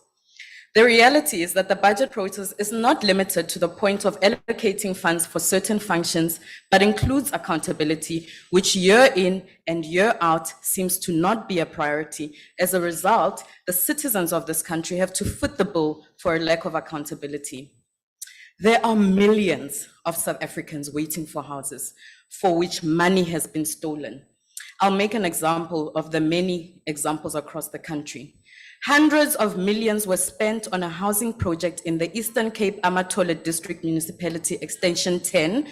The reality is that the budget process is not limited to the point of allocating funds for certain functions, but includes accountability, which year in and year out seems to not be a priority. As a result, the citizens of this country have to foot the bill for a lack of accountability. There are millions of South Africans waiting for houses for which money has been stolen. I'll make an example of the many examples across the country. Hundreds of millions were spent on a housing project in the Eastern Cape Amatole District Municipality Extension 10,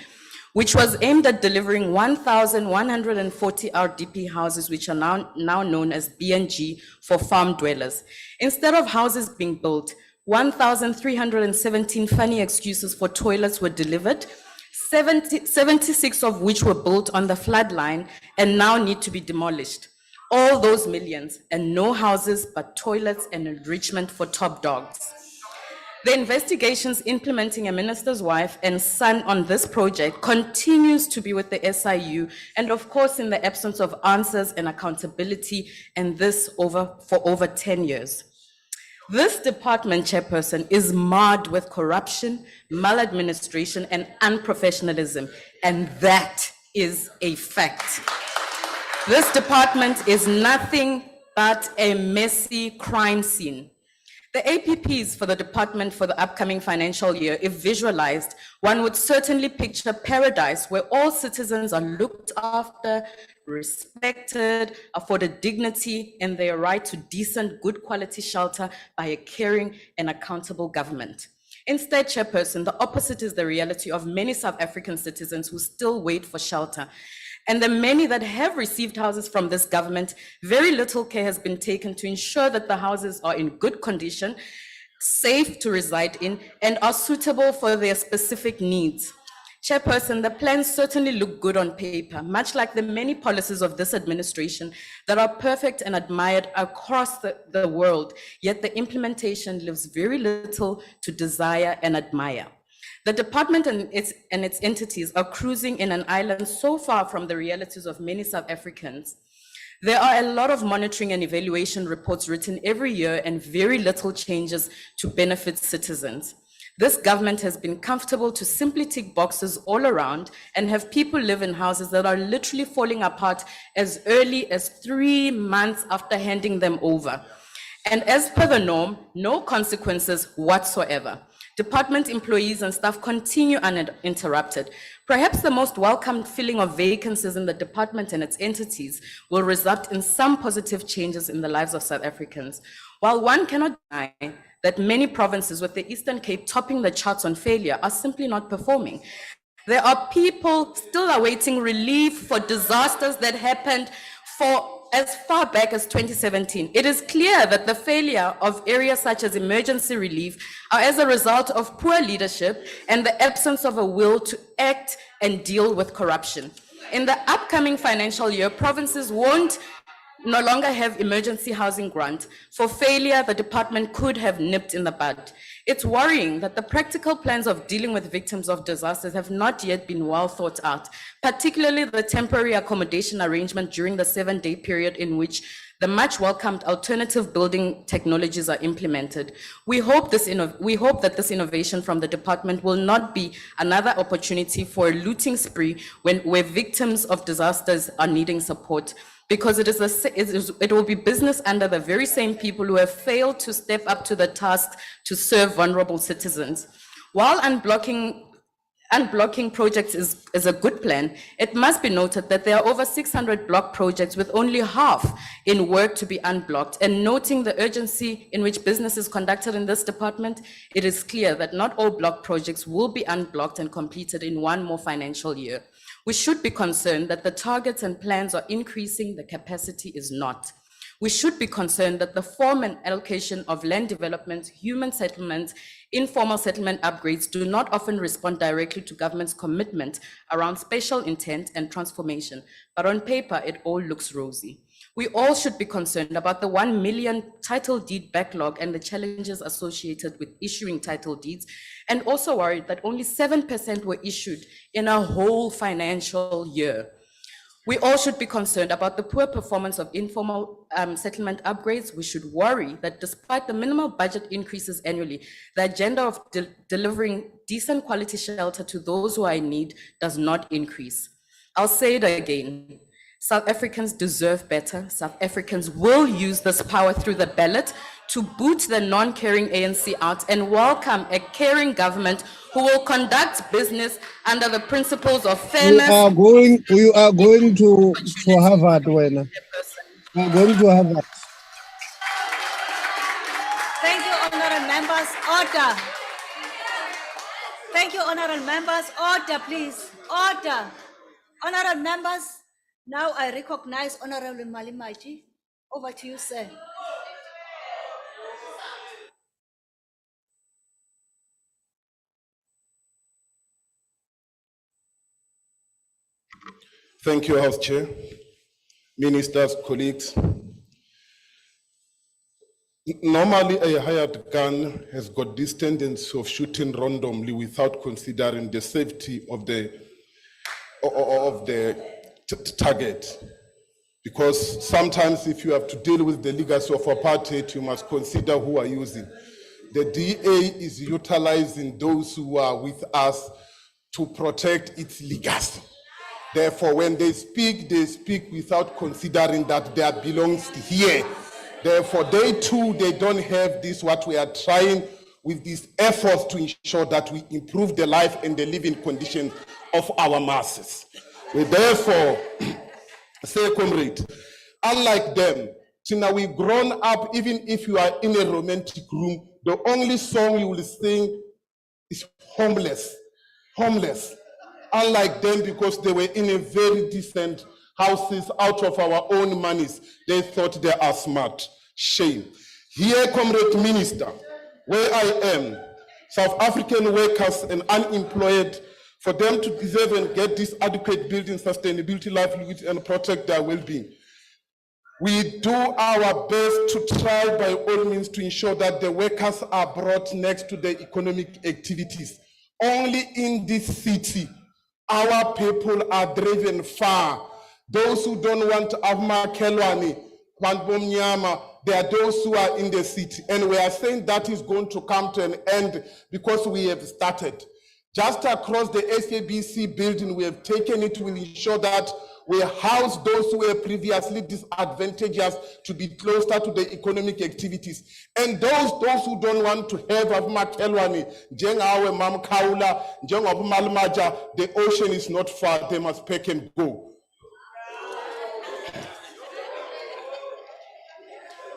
which was aimed at delivering 1,140 RDP houses, which are now known as BNG, for farm dwellers. Instead of houses being built, 1,317 funny excuses for toilets were delivered, 76 of which were built on the floodline and now need to be demolished. All those millions and no houses but toilets and enrichment for top dogs. The investigations implementing a minister's wife and son on this project continues to be with the SIU, and of course, in the absence of answers and accountability, and this for over 10 years. This department, Chairperson, is marred with corruption, maladministration, and unprofessionalism, and that is a fact. This department is nothing but a messy crime scene. The APPs for the department for the upcoming financial year, if visualized, one would certainly picture paradise where all citizens are looked after, respected, afforded dignity and their right to decent, good quality shelter by a caring and accountable government. Instead, Chairperson, the opposite is the reality of many South African citizens who still wait for shelter. And the many that have received houses from this government, very little care has been taken to ensure that the houses are in good condition, safe to reside in, and are suitable for their specific needs. Chairperson, the plans certainly look good on paper, much like the many policies of this administration that are perfect and admired across the world, yet the implementation leaves very little to desire and admire. The department and its entities are cruising in an island so far from the realities of many South Africans. There are a lot of monitoring and evaluation reports written every year and very little changes to benefit citizens. This government has been comfortable to simply tick boxes all around and have people live in houses that are literally falling apart as early as 3 months after handing them over. And as per the norm, no consequences whatsoever. Department employees and staff continue uninterrupted. Perhaps the most welcome filling of vacancies in the department and its entities will result in some positive changes in the lives of South Africans. While one cannot deny that many provinces, with the Eastern Cape topping the charts on failure, are simply not performing, there are people still awaiting relief for disasters that happened for as far back as 2017. It is clear that the failure of areas such as emergency relief are as a result of poor leadership and the absence of a will to act and deal with corruption. In the upcoming financial year, provinces no longer have emergency housing grant. For failure, the department could have nipped in the bud. It's worrying that the practical plans of dealing with victims of disasters have not yet been well thought out, particularly the temporary accommodation arrangement during the 7-day period in which the much welcomed alternative building technologies are implemented. We hope that this innovation from the department will not be another opportunity for a looting spree where victims of disasters are needing support, because it will be business under the very same people who have failed to step up to the task to serve vulnerable citizens. While unblocking projects is a good plan, it must be noted that there are over 600 block projects with only half in work to be unblocked. And noting the urgency in which business is conducted in this department, it is clear that not all block projects will be unblocked and completed in one more financial year. We should be concerned that the targets and plans are increasing, the capacity is not. We should be concerned that the form and allocation of land development, human settlements, informal settlement upgrades do not often respond directly to government's commitment around special intent and transformation, but on paper, it all looks rosy. We all should be concerned about the 1 million title deed backlog and the challenges associated with issuing title deeds, and also worried that only 7% were issued in a whole financial year. We all should be concerned about the poor performance of informal settlement upgrades. We should worry that despite the minimal budget increases annually, the agenda of delivering decent quality shelter to those who are in need does not increase. I'll say it again. South Africans deserve better. South Africans will use this power through the ballot to boot the non-caring ANC out and welcome a caring government who will conduct business under the principles of fairness.
You are going to Harvard, when you are going to Harvard.
Thank you, honorable members. Order. Thank you, honorable members. Order, please. Order. Honorable members, now I recognize Honorable Malimaji. Over to you, sir.
Thank you, House Chair, ministers, colleagues.
Normally, a hired gun has got this tendency of shooting randomly without considering the safety of the target. Because sometimes if you have to deal with the legacy of apartheid, you must consider who are using. The DA is utilizing those who are with us to protect its legacy. Therefore, when they speak without considering that they belongs here. Therefore, they too, they don't have this, what we are trying with these efforts to ensure that we improve the life and the living conditions of our masses. We therefore say, comrade, unlike them, till now we've grown up, even if you are in a romantic room, the only song you will sing is homeless, homeless. Unlike them, because they were in a very decent houses out of our own monies, they thought they are smart. Shame. Here, comrade minister, where I am, South African workers and unemployed, for them to deserve and get this adequate building sustainability, livelihood, and protect their well-being. We do our best to try by all means to ensure that the workers are brought next to the economic activities. Only in this city, our people are driven far. Those who don't want Avma Kelwani, Kwanbomnyama, they are those who are in the city. And we are saying that is going to come to an end because we have started. Just across the SABC building, we have taken it to ensure that we house those who were previously disadvantaged to be closer to the economic activities. And those who don't want to have Makelwani, Jengawe Mam Kaula, Jengabu Malmaja, the ocean is not far, they must pack and go.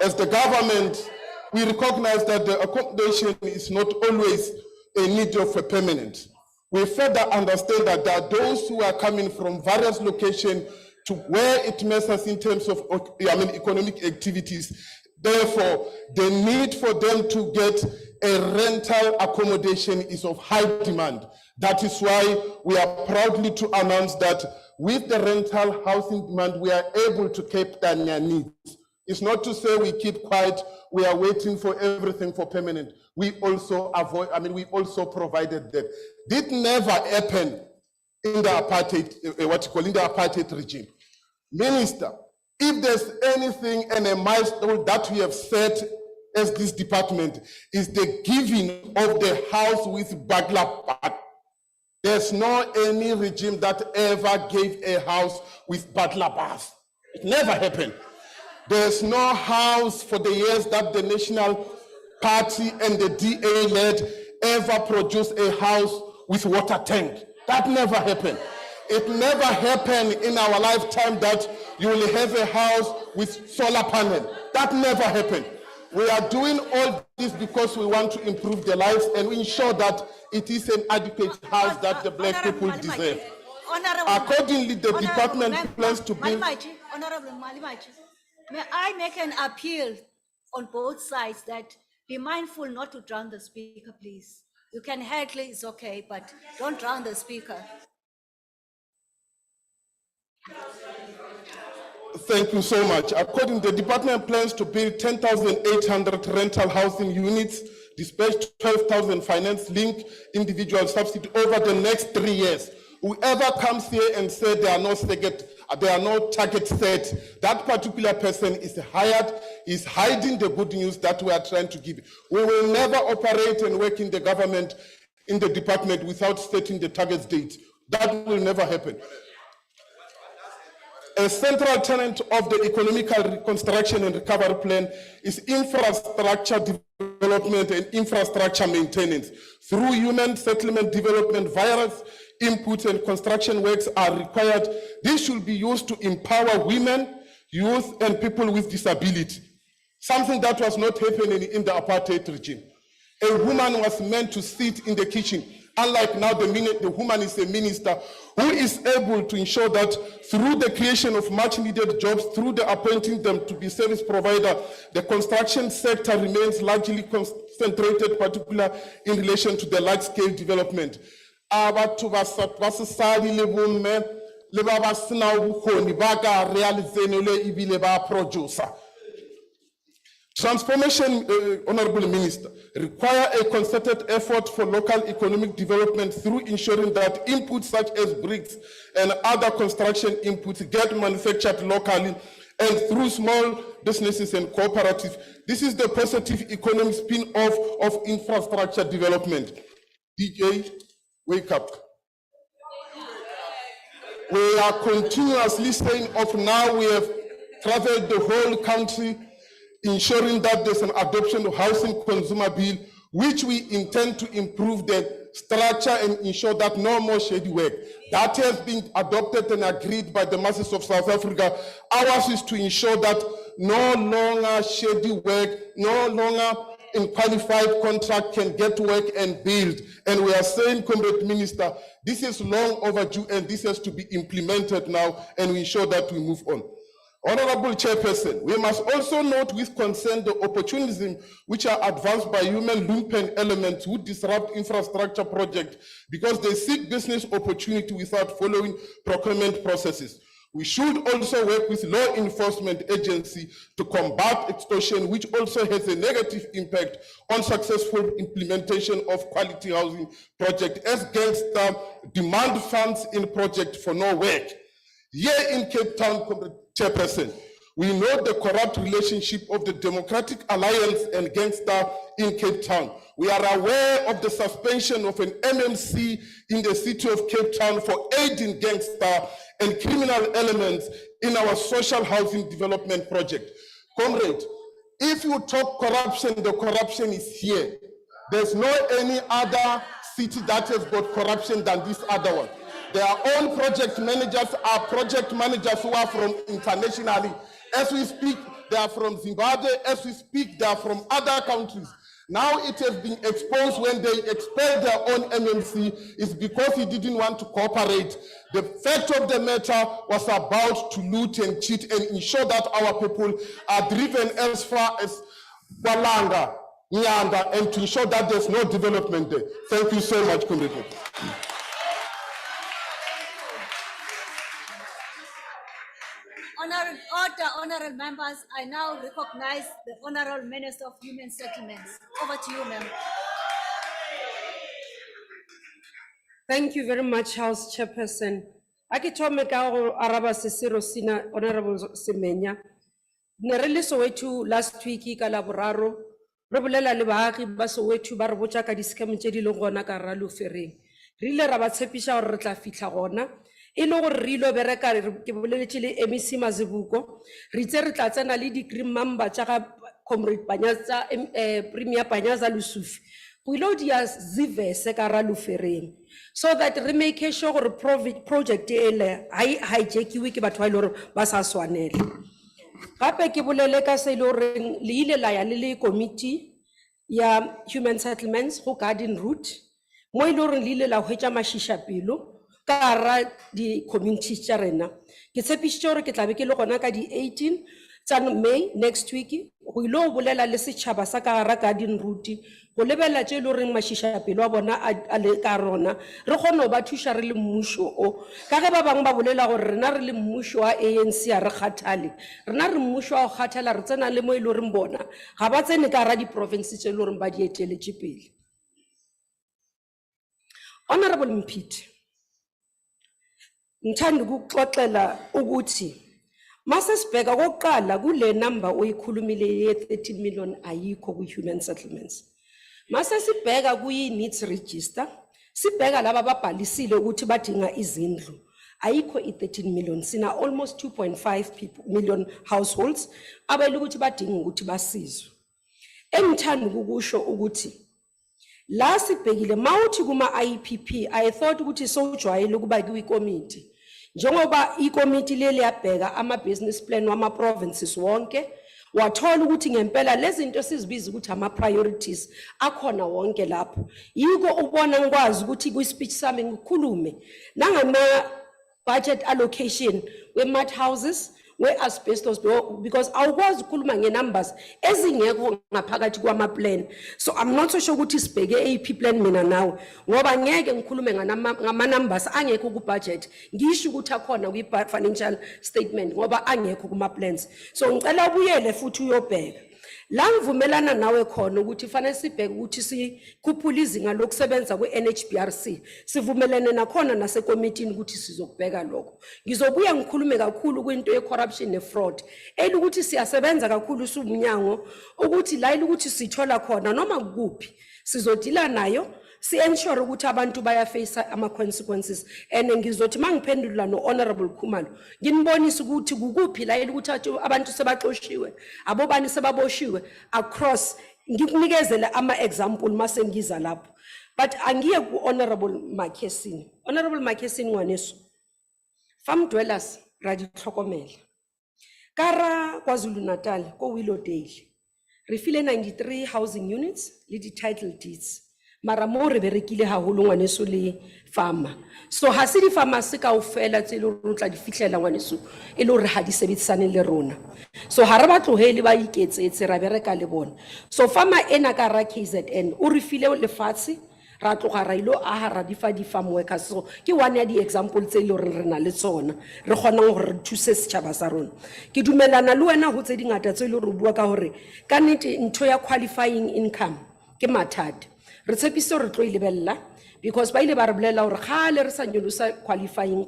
As the government, we recognize that the accommodation is not always a need of a permanent. We further understand that there are those who are coming from various locations to where it matters in terms of economic activities. Therefore, the need for them to get a rental accommodation is of high demand. That is why we are proudly to announce that with the rental housing demand, we are able to keep their needs. It's not to say we keep quiet, we are waiting for everything for permanent. We also we also provided that. Did never happen in the apartheid, in the apartheid regime. Minister, if there's anything and a milestone that we have set as this department is the giving of the house with Bagla Park. There's no any regime that ever gave a house with Bagla bars. It never happened. There's no house for the years that the National Party and the DA led ever produced a house with water tank. That never happened. It never happened in our lifetime that you will have a house with solar panel. That never happened. We are doing all this because we want to improve their lives and we ensure that it is an adequate house that the black people deserve. Accordingly, the department plans to build...
Honorable Malimachi, may I make an appeal on both sides that be mindful not to drown the speaker, please. You can heckle, it's okay, but don't drown the speaker.
Thank you so much. According, the department plans to build 10,800 rental housing units, dispatch 12,000 finance-linked individual subsidy over the next 3 years. Whoever comes here and says there are no targets set, that particular person is hired, is hiding the good news that we are trying to give. We will never operate and work in the government, in the department, without setting the target date. That will never happen. A central tenet of the economical reconstruction and recovery plan is infrastructure development and infrastructure maintenance. Through human settlement development, various inputs and construction works are required. This should be used to empower women, youth, and people with disability. Something that was not happening in the apartheid regime. A woman was meant to sit in the kitchen. Unlike now, the woman is a minister who is able to ensure that through the creation of much needed jobs, through the appointing them to be service provider, the construction sector remains largely concentrated, particularly in relation to the large scale development. Transformation, Honorable Minister, require a concerted effort for local economic development through ensuring that inputs such as bricks and other construction inputs get manufactured locally and through small businesses and cooperatives. This is the positive economic spin-off of infrastructure development. DJ, wake up. We are continuously saying of now we have traveled the whole country ensuring that there's an adoption of housing consumer bill, which we intend to improve the structure and ensure that no more shady work. That has been adopted and agreed by the masses of South Africa. Ours is to ensure that no longer shady work, no longer in qualified contract can get work and build. And we are saying, Comrade Minister, this is long overdue and this has to be implemented now and we ensure that we move on. Honorable Chairperson, we must also note with concern the opportunism which are advanced by human lumpen elements who disrupt infrastructure projects because they seek business opportunity without following procurement processes. We should also work with law enforcement agency to combat extortion, which also has a negative impact on successful implementation of quality housing project as gangster demand funds in project for no work. Here in Cape Town, Chairperson, we know the corrupt relationship of the Democratic Alliance and gangster in Cape Town. We are aware of the suspension of an MMC in the city of Cape Town for aiding gangster and criminal elements in our social housing development project. Comrade, if you talk corruption, the corruption is here. There's no any other city that has got corruption than this other one. Their own project managers are project managers who are from internationally. As we speak, they are from Zimbabwe. As we speak, they are from other countries. Now it has been exposed when they expelled their own MMC is because he didn't want to cooperate. The fact of the matter was about to loot and cheat and ensure that our people are driven as far as Walanga, Nyanda, and to ensure that there's no development there. Thank you so much, Comrade.
Honorable members, I now recognize the Honorable Minister of Human Settlements. Over to you, ma'am.
Thank you very much, House Chairperson. Akithome ka go araba sesiro sina Honorable Semenya. Ne re le Soweto last week ka Laboraro, re bolela le baagi ba Soweto ba re botsa ka di-scam tse di leng gona ka rra Lofereng. Re ile ra ba tshepisha gore re tla fitlha gona. E le gore re ilo bereka ke boleletse le MEC Mazibuko re itse re tla tsena le di-green member tsa ga Comrade Panyaza Premier Panyaza Lusufi go ilo dia zivese ka ra Lofereng so that re make sure gore project ele hijackiwe ke batho ba ile gore ba sa swanele gape ke bolele ka se ile gore le ile la ya le committee ya human settlements go garden route mo ile gore le ile la hwetša mashisha pelo ka di community tša rena ke tshepišitše gore ke tlabe ke le gona ka di 18 tša May next week go ile go bolela le setšhaba sa ka gara garden route go lebelela tše e le goreng mašišapelo a bona a le ka rona re kgone go ba thuša re le mmušo o ka ge ba bangwe ba bolela gore rena re le mmušo wa ANC a re kgathale rena re mmušo wa go kgathala re tsena le mo e le goreng bona ga ba tsene ka gara di-province tše e le goreng ba di eteletše pele. Honorable Mpete, ngithanda ukuxoxela ukuthi mase sibheka kokuqala kule number oyikhulumile ye 13 million ayikho ku human settlements. Mase sibheka kuyi needs register sibheka laba babhalisile ukuthi badinga izindlu ayikho i13 million sina almost 2.5 million households abele ukuthi badinga ukuthi basizwe. Engithanda ukusho ukuthi la sibhekile mawuthi kuma IPP I thought ukuthi sojwayele ukuba kuyi committee njengoba i-committee leli yabheka ama-business plan wama-provinces wonke wathola ukuthi ngempela lezi zinto sizibiza ukuthi ama-priorities akhona wonke lapho yiko ubona ngikwazi ukuthi kwi-speech sami ngikhulume nangama-budget allocation we-mud houses we-asbestos because awukwazi ukukhuluma nge-numbers ezingekho ngaphakathi kwama-plan so I'm not so sure ukuthi sibheke AP plan mina nawe ngoba ngeke ngikhulume ngama-numbers angekho ku-budget ngisho ukuthi akhona kwi-financial statement ngoba angekho kuma-plans so ngicela ubuyele futhi uyobheka La ngivumelana nawe khona ukuthi fanele sibheke ukuthi sikhuphule izinga lokusebenza kwe-NHBRC. Sivumelane nakhona nasekomitini ukuthi sizokubheka lokho. Ngizobuya ngikhulume kakhulu kwinto ye-corruption ne-fraud. Ukuthi siyasebenza kakhulu sumnyango ukuthi la ukuthi sithola khona noma kukuphi sizodila nayo. Si-ensure ukuthi abantu bayafacea ama-consequences. And ngizothi mangiphendula no-Honorable Khumalo, nginibonisa ukuthi kukuphi la ukuthi abantu sebaxoshiwe, abobani sebaboshiwe across, ngikunikezele ama-example mase ngiza lapho. But angiye ku-Honorable Makhesin. Honorable Makhesin ngwaneso, farm dwellers ra di tlhokomela. Kara KwaZulu Natal, ko Willowdale, re file 93 housing units le di-title deeds. Mara mo re berekile haholo ngwaneso le farmer. So ha se di farmer se kaofela tse le re tla di fihlela ngwaneso e le re ha di sebedisane le rona. So ha re ba tlohele ba iketsetse ra bereka le bona. So farmer ena ka ra KZN o re file lefatshe ra tloga ra ilo aha ra di fa di farm workers. So ke one ya di example tse le re na le tsona re kgona go re thuse setšhaba sa rona. Ke dumelana le wena go tse dingata tse le re bua ka hore ka nnete ntho ya qualifying income ke mathata. Re tshepiso re tlo ilebella because ba ile ba re bolela hore gale re sa nyolosa qualifying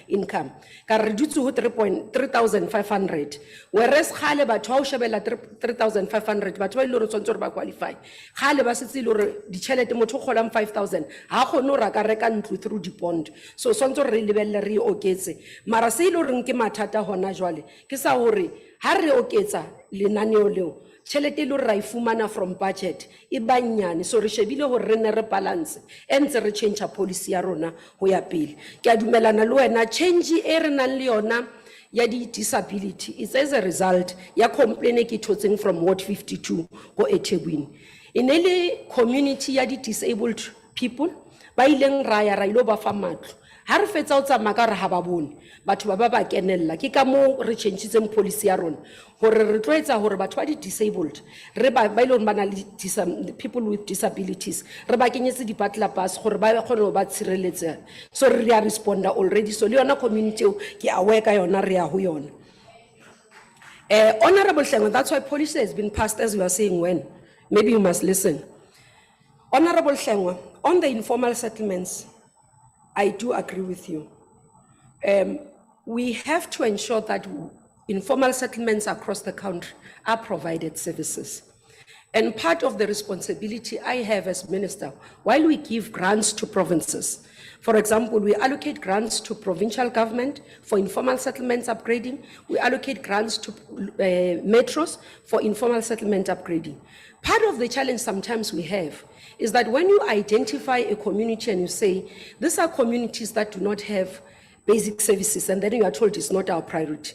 income ka re dutse ho 3,500 whereas gale batho ha o shebela 3,500 batho ba ile re tsontswe re ba qualify gale ba setse ile re ditšhelete motho o golang 5,000 ha gone ra ka reka ntlo through di bond so tsontswe re lebelle re oketse mara se ile re nke mathata hona jwale ke sa hore ha re oketsa lenaneo leo tšhelete le ra ifumana from budget e banyane so re shebile hore re ne re balance entse re change policy ya rona ho ya pele ke a dumelana le wena change e re nang le yona ya di disability is as a result ya complaint ke thotseng from ward 52 go eThekwini inele community ya di disabled people ba ileng ra ya ra ilo ba fa matlo ha re fetsa o tsamaya ka re ha ba bone batho ba ba kenella ke ka mo re changeitseng policy ya rona hore re tloetsa hore batho ba di disabled re ba ile ba na le people with disabilities re ba kenyetse di butler pass gore ba kgone ba tshireletse so re ya responda already so le yona community ke aware ka yona re ya ho yona Honorable Hlengwa, that's why policy has been passed as you are saying when maybe you must listen. Honorable Hlengwa, on the informal settlements I do agree with you. We have to ensure that informal settlements across the country are provided services. And part of the responsibility I have as minister, while we give grants to provinces, for example, we allocate grants to provincial government for informal settlements upgrading, we allocate grants to metros for informal settlement upgrading. Part of the challenge sometimes we have is that when you identify a community and you say, these are communities that do not have basic services, and then you are told it's not our priority.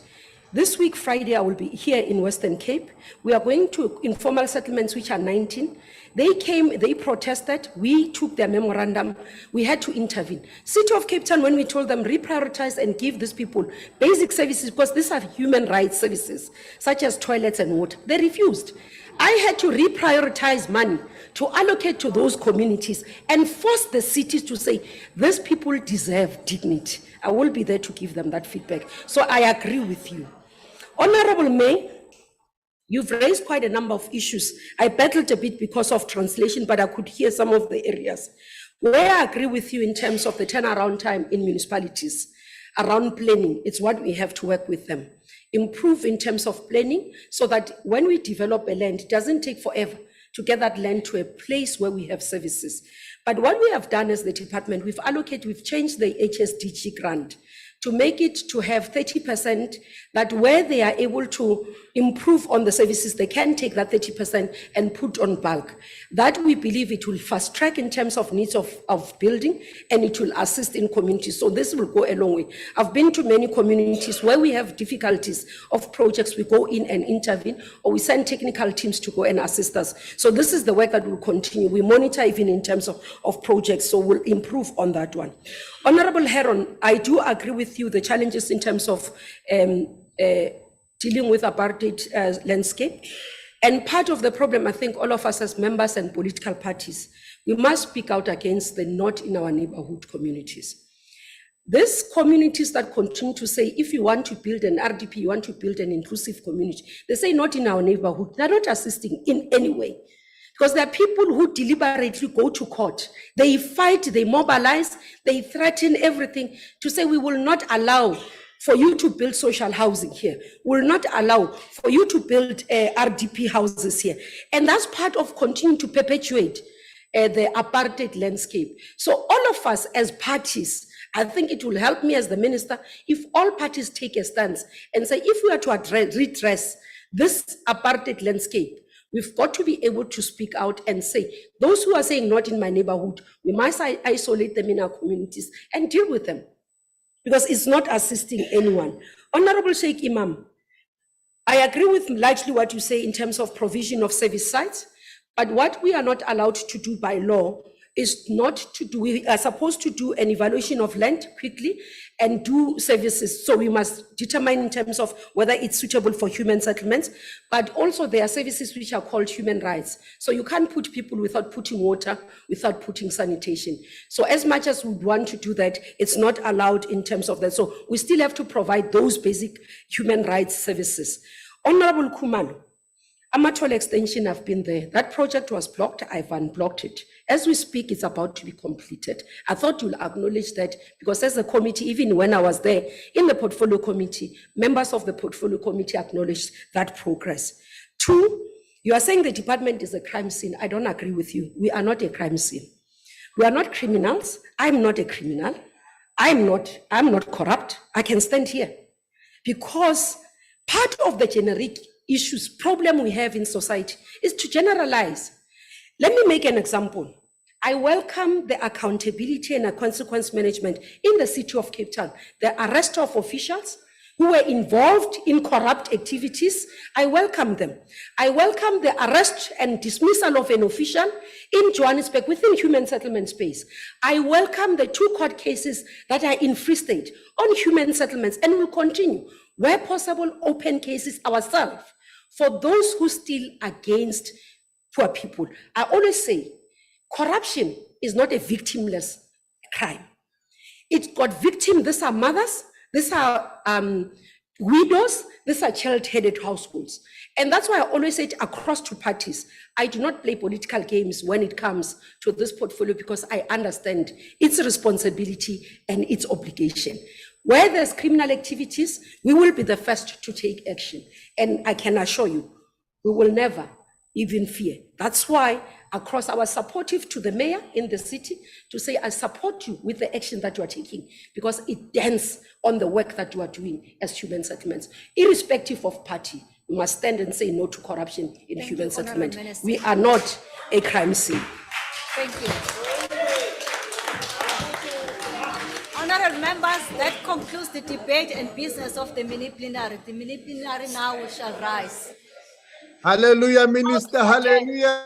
This week, Friday, I will be here in Western Cape. We are going to informal settlements, which are 19. They came, they protested, we took their memorandum, we had to intervene. City of Cape Town, when we told them reprioritize and give these people basic services, because these are human rights services, such as toilets and water, they refused. I had to reprioritize money to allocate to those communities and force the cities to say, these people deserve dignity. I will be there to give them that feedback. So I agree with you. Honorable May, you've raised quite a number of issues. I battled a bit because of translation, but I could hear some of the areas. Where I agree with you in terms of the turnaround time in municipalities around planning, it's what we have to work with them. Improve in terms of planning so that when we develop a land, it doesn't take forever to get that land to a place where we have services. But what we have done as the department, we've changed the HSDG grant to make it to have 30% that where they are able to improve on the services, they can take that 30% and put on bulk. That we believe it will fast track in terms of needs of building and it will assist in communities. So this will go a long way. I've been to many communities where we have difficulties of projects, we go in and intervene or we send technical teams to go and assist us. So this is the work that will continue. We monitor even in terms of projects, so we'll improve on that one. Honorable Heron, I do agree with you the challenges in terms of dealing with apartheid landscape. And part of the problem, I think all of us as members and political parties, we must speak out against the not in our neighborhood communities. These communities that continue to say, if you want to build an RDP, you want to build an inclusive community, they say not in our neighborhood. They're not assisting in any way. Because there are people who deliberately go to court. They fight, they mobilize, they threaten everything to say we will not allow for you to build social housing here. We will not allow for you to build RDP houses here. And that's part of continuing to perpetuate the apartheid landscape. So all of us as parties, I think it will help me as the minister if all parties take a stance and say, if we are to redress this apartheid landscape, we've got to be able to speak out and say, those who are saying not in my neighborhood, we must isolate them in our communities and deal with them because it's not assisting anyone. Honorable Sheikh Imam, I agree with largely what you say in terms of provision of service sites, but what we are not allowed to do by law is not to do, we are supposed to do an evaluation of land quickly and do services. So we must determine in terms of whether it's suitable for human settlements, but also there are services which are called human rights. So you can't put people without putting water, without putting sanitation. So as much as we want to do that, it's not allowed in terms of that. So we still have to provide those basic human rights services. Honorable Kumalo, Amatol extension, I've been there. That project was blocked, I've unblocked it. As we speak, it's about to be completed. I thought you'll acknowledge that because as a committee, even when I was there in the portfolio committee, members of the portfolio committee acknowledged that progress. Two, you are saying the department is a crime scene. I don't agree with you. We are not a crime scene. We are not criminals. I'm not a criminal. I'm not corrupt. I can stand here because part of the generic issues, problem we have in society is to generalize. Let me make an example. I welcome the accountability and the consequence management in the city of Cape Town. The arrest of officials who were involved in corrupt activities, I welcome them. I welcome the arrest and dismissal of an official in Johannesburg within human settlement space. I welcome the 2 court cases that are in Free State on human settlements and will continue, where possible, open cases ourselves for those who steal against poor people. I always say, corruption is not a victimless crime. It's got victims, these are mothers, these are widows, these are child-headed households. And that's why I always say it across 2 parties. I do not play political games when it comes to this portfolio because I understand its responsibility and its obligation. Where there's criminal activities, we will be the first to take action. And I can assure you, we will never even fear. That's why across our supportive to the mayor in the city to say, I support you with the action that you are taking because it dents on the work that you are doing as human settlements. Irrespective of party, we must stand and say no to corruption in human settlement. We are not a crime scene.
Thank you. Honorable members, that concludes the debate and business of the mini plenary. The mini plenary now shall rise.
Hallelujah, Minister, hallelujah.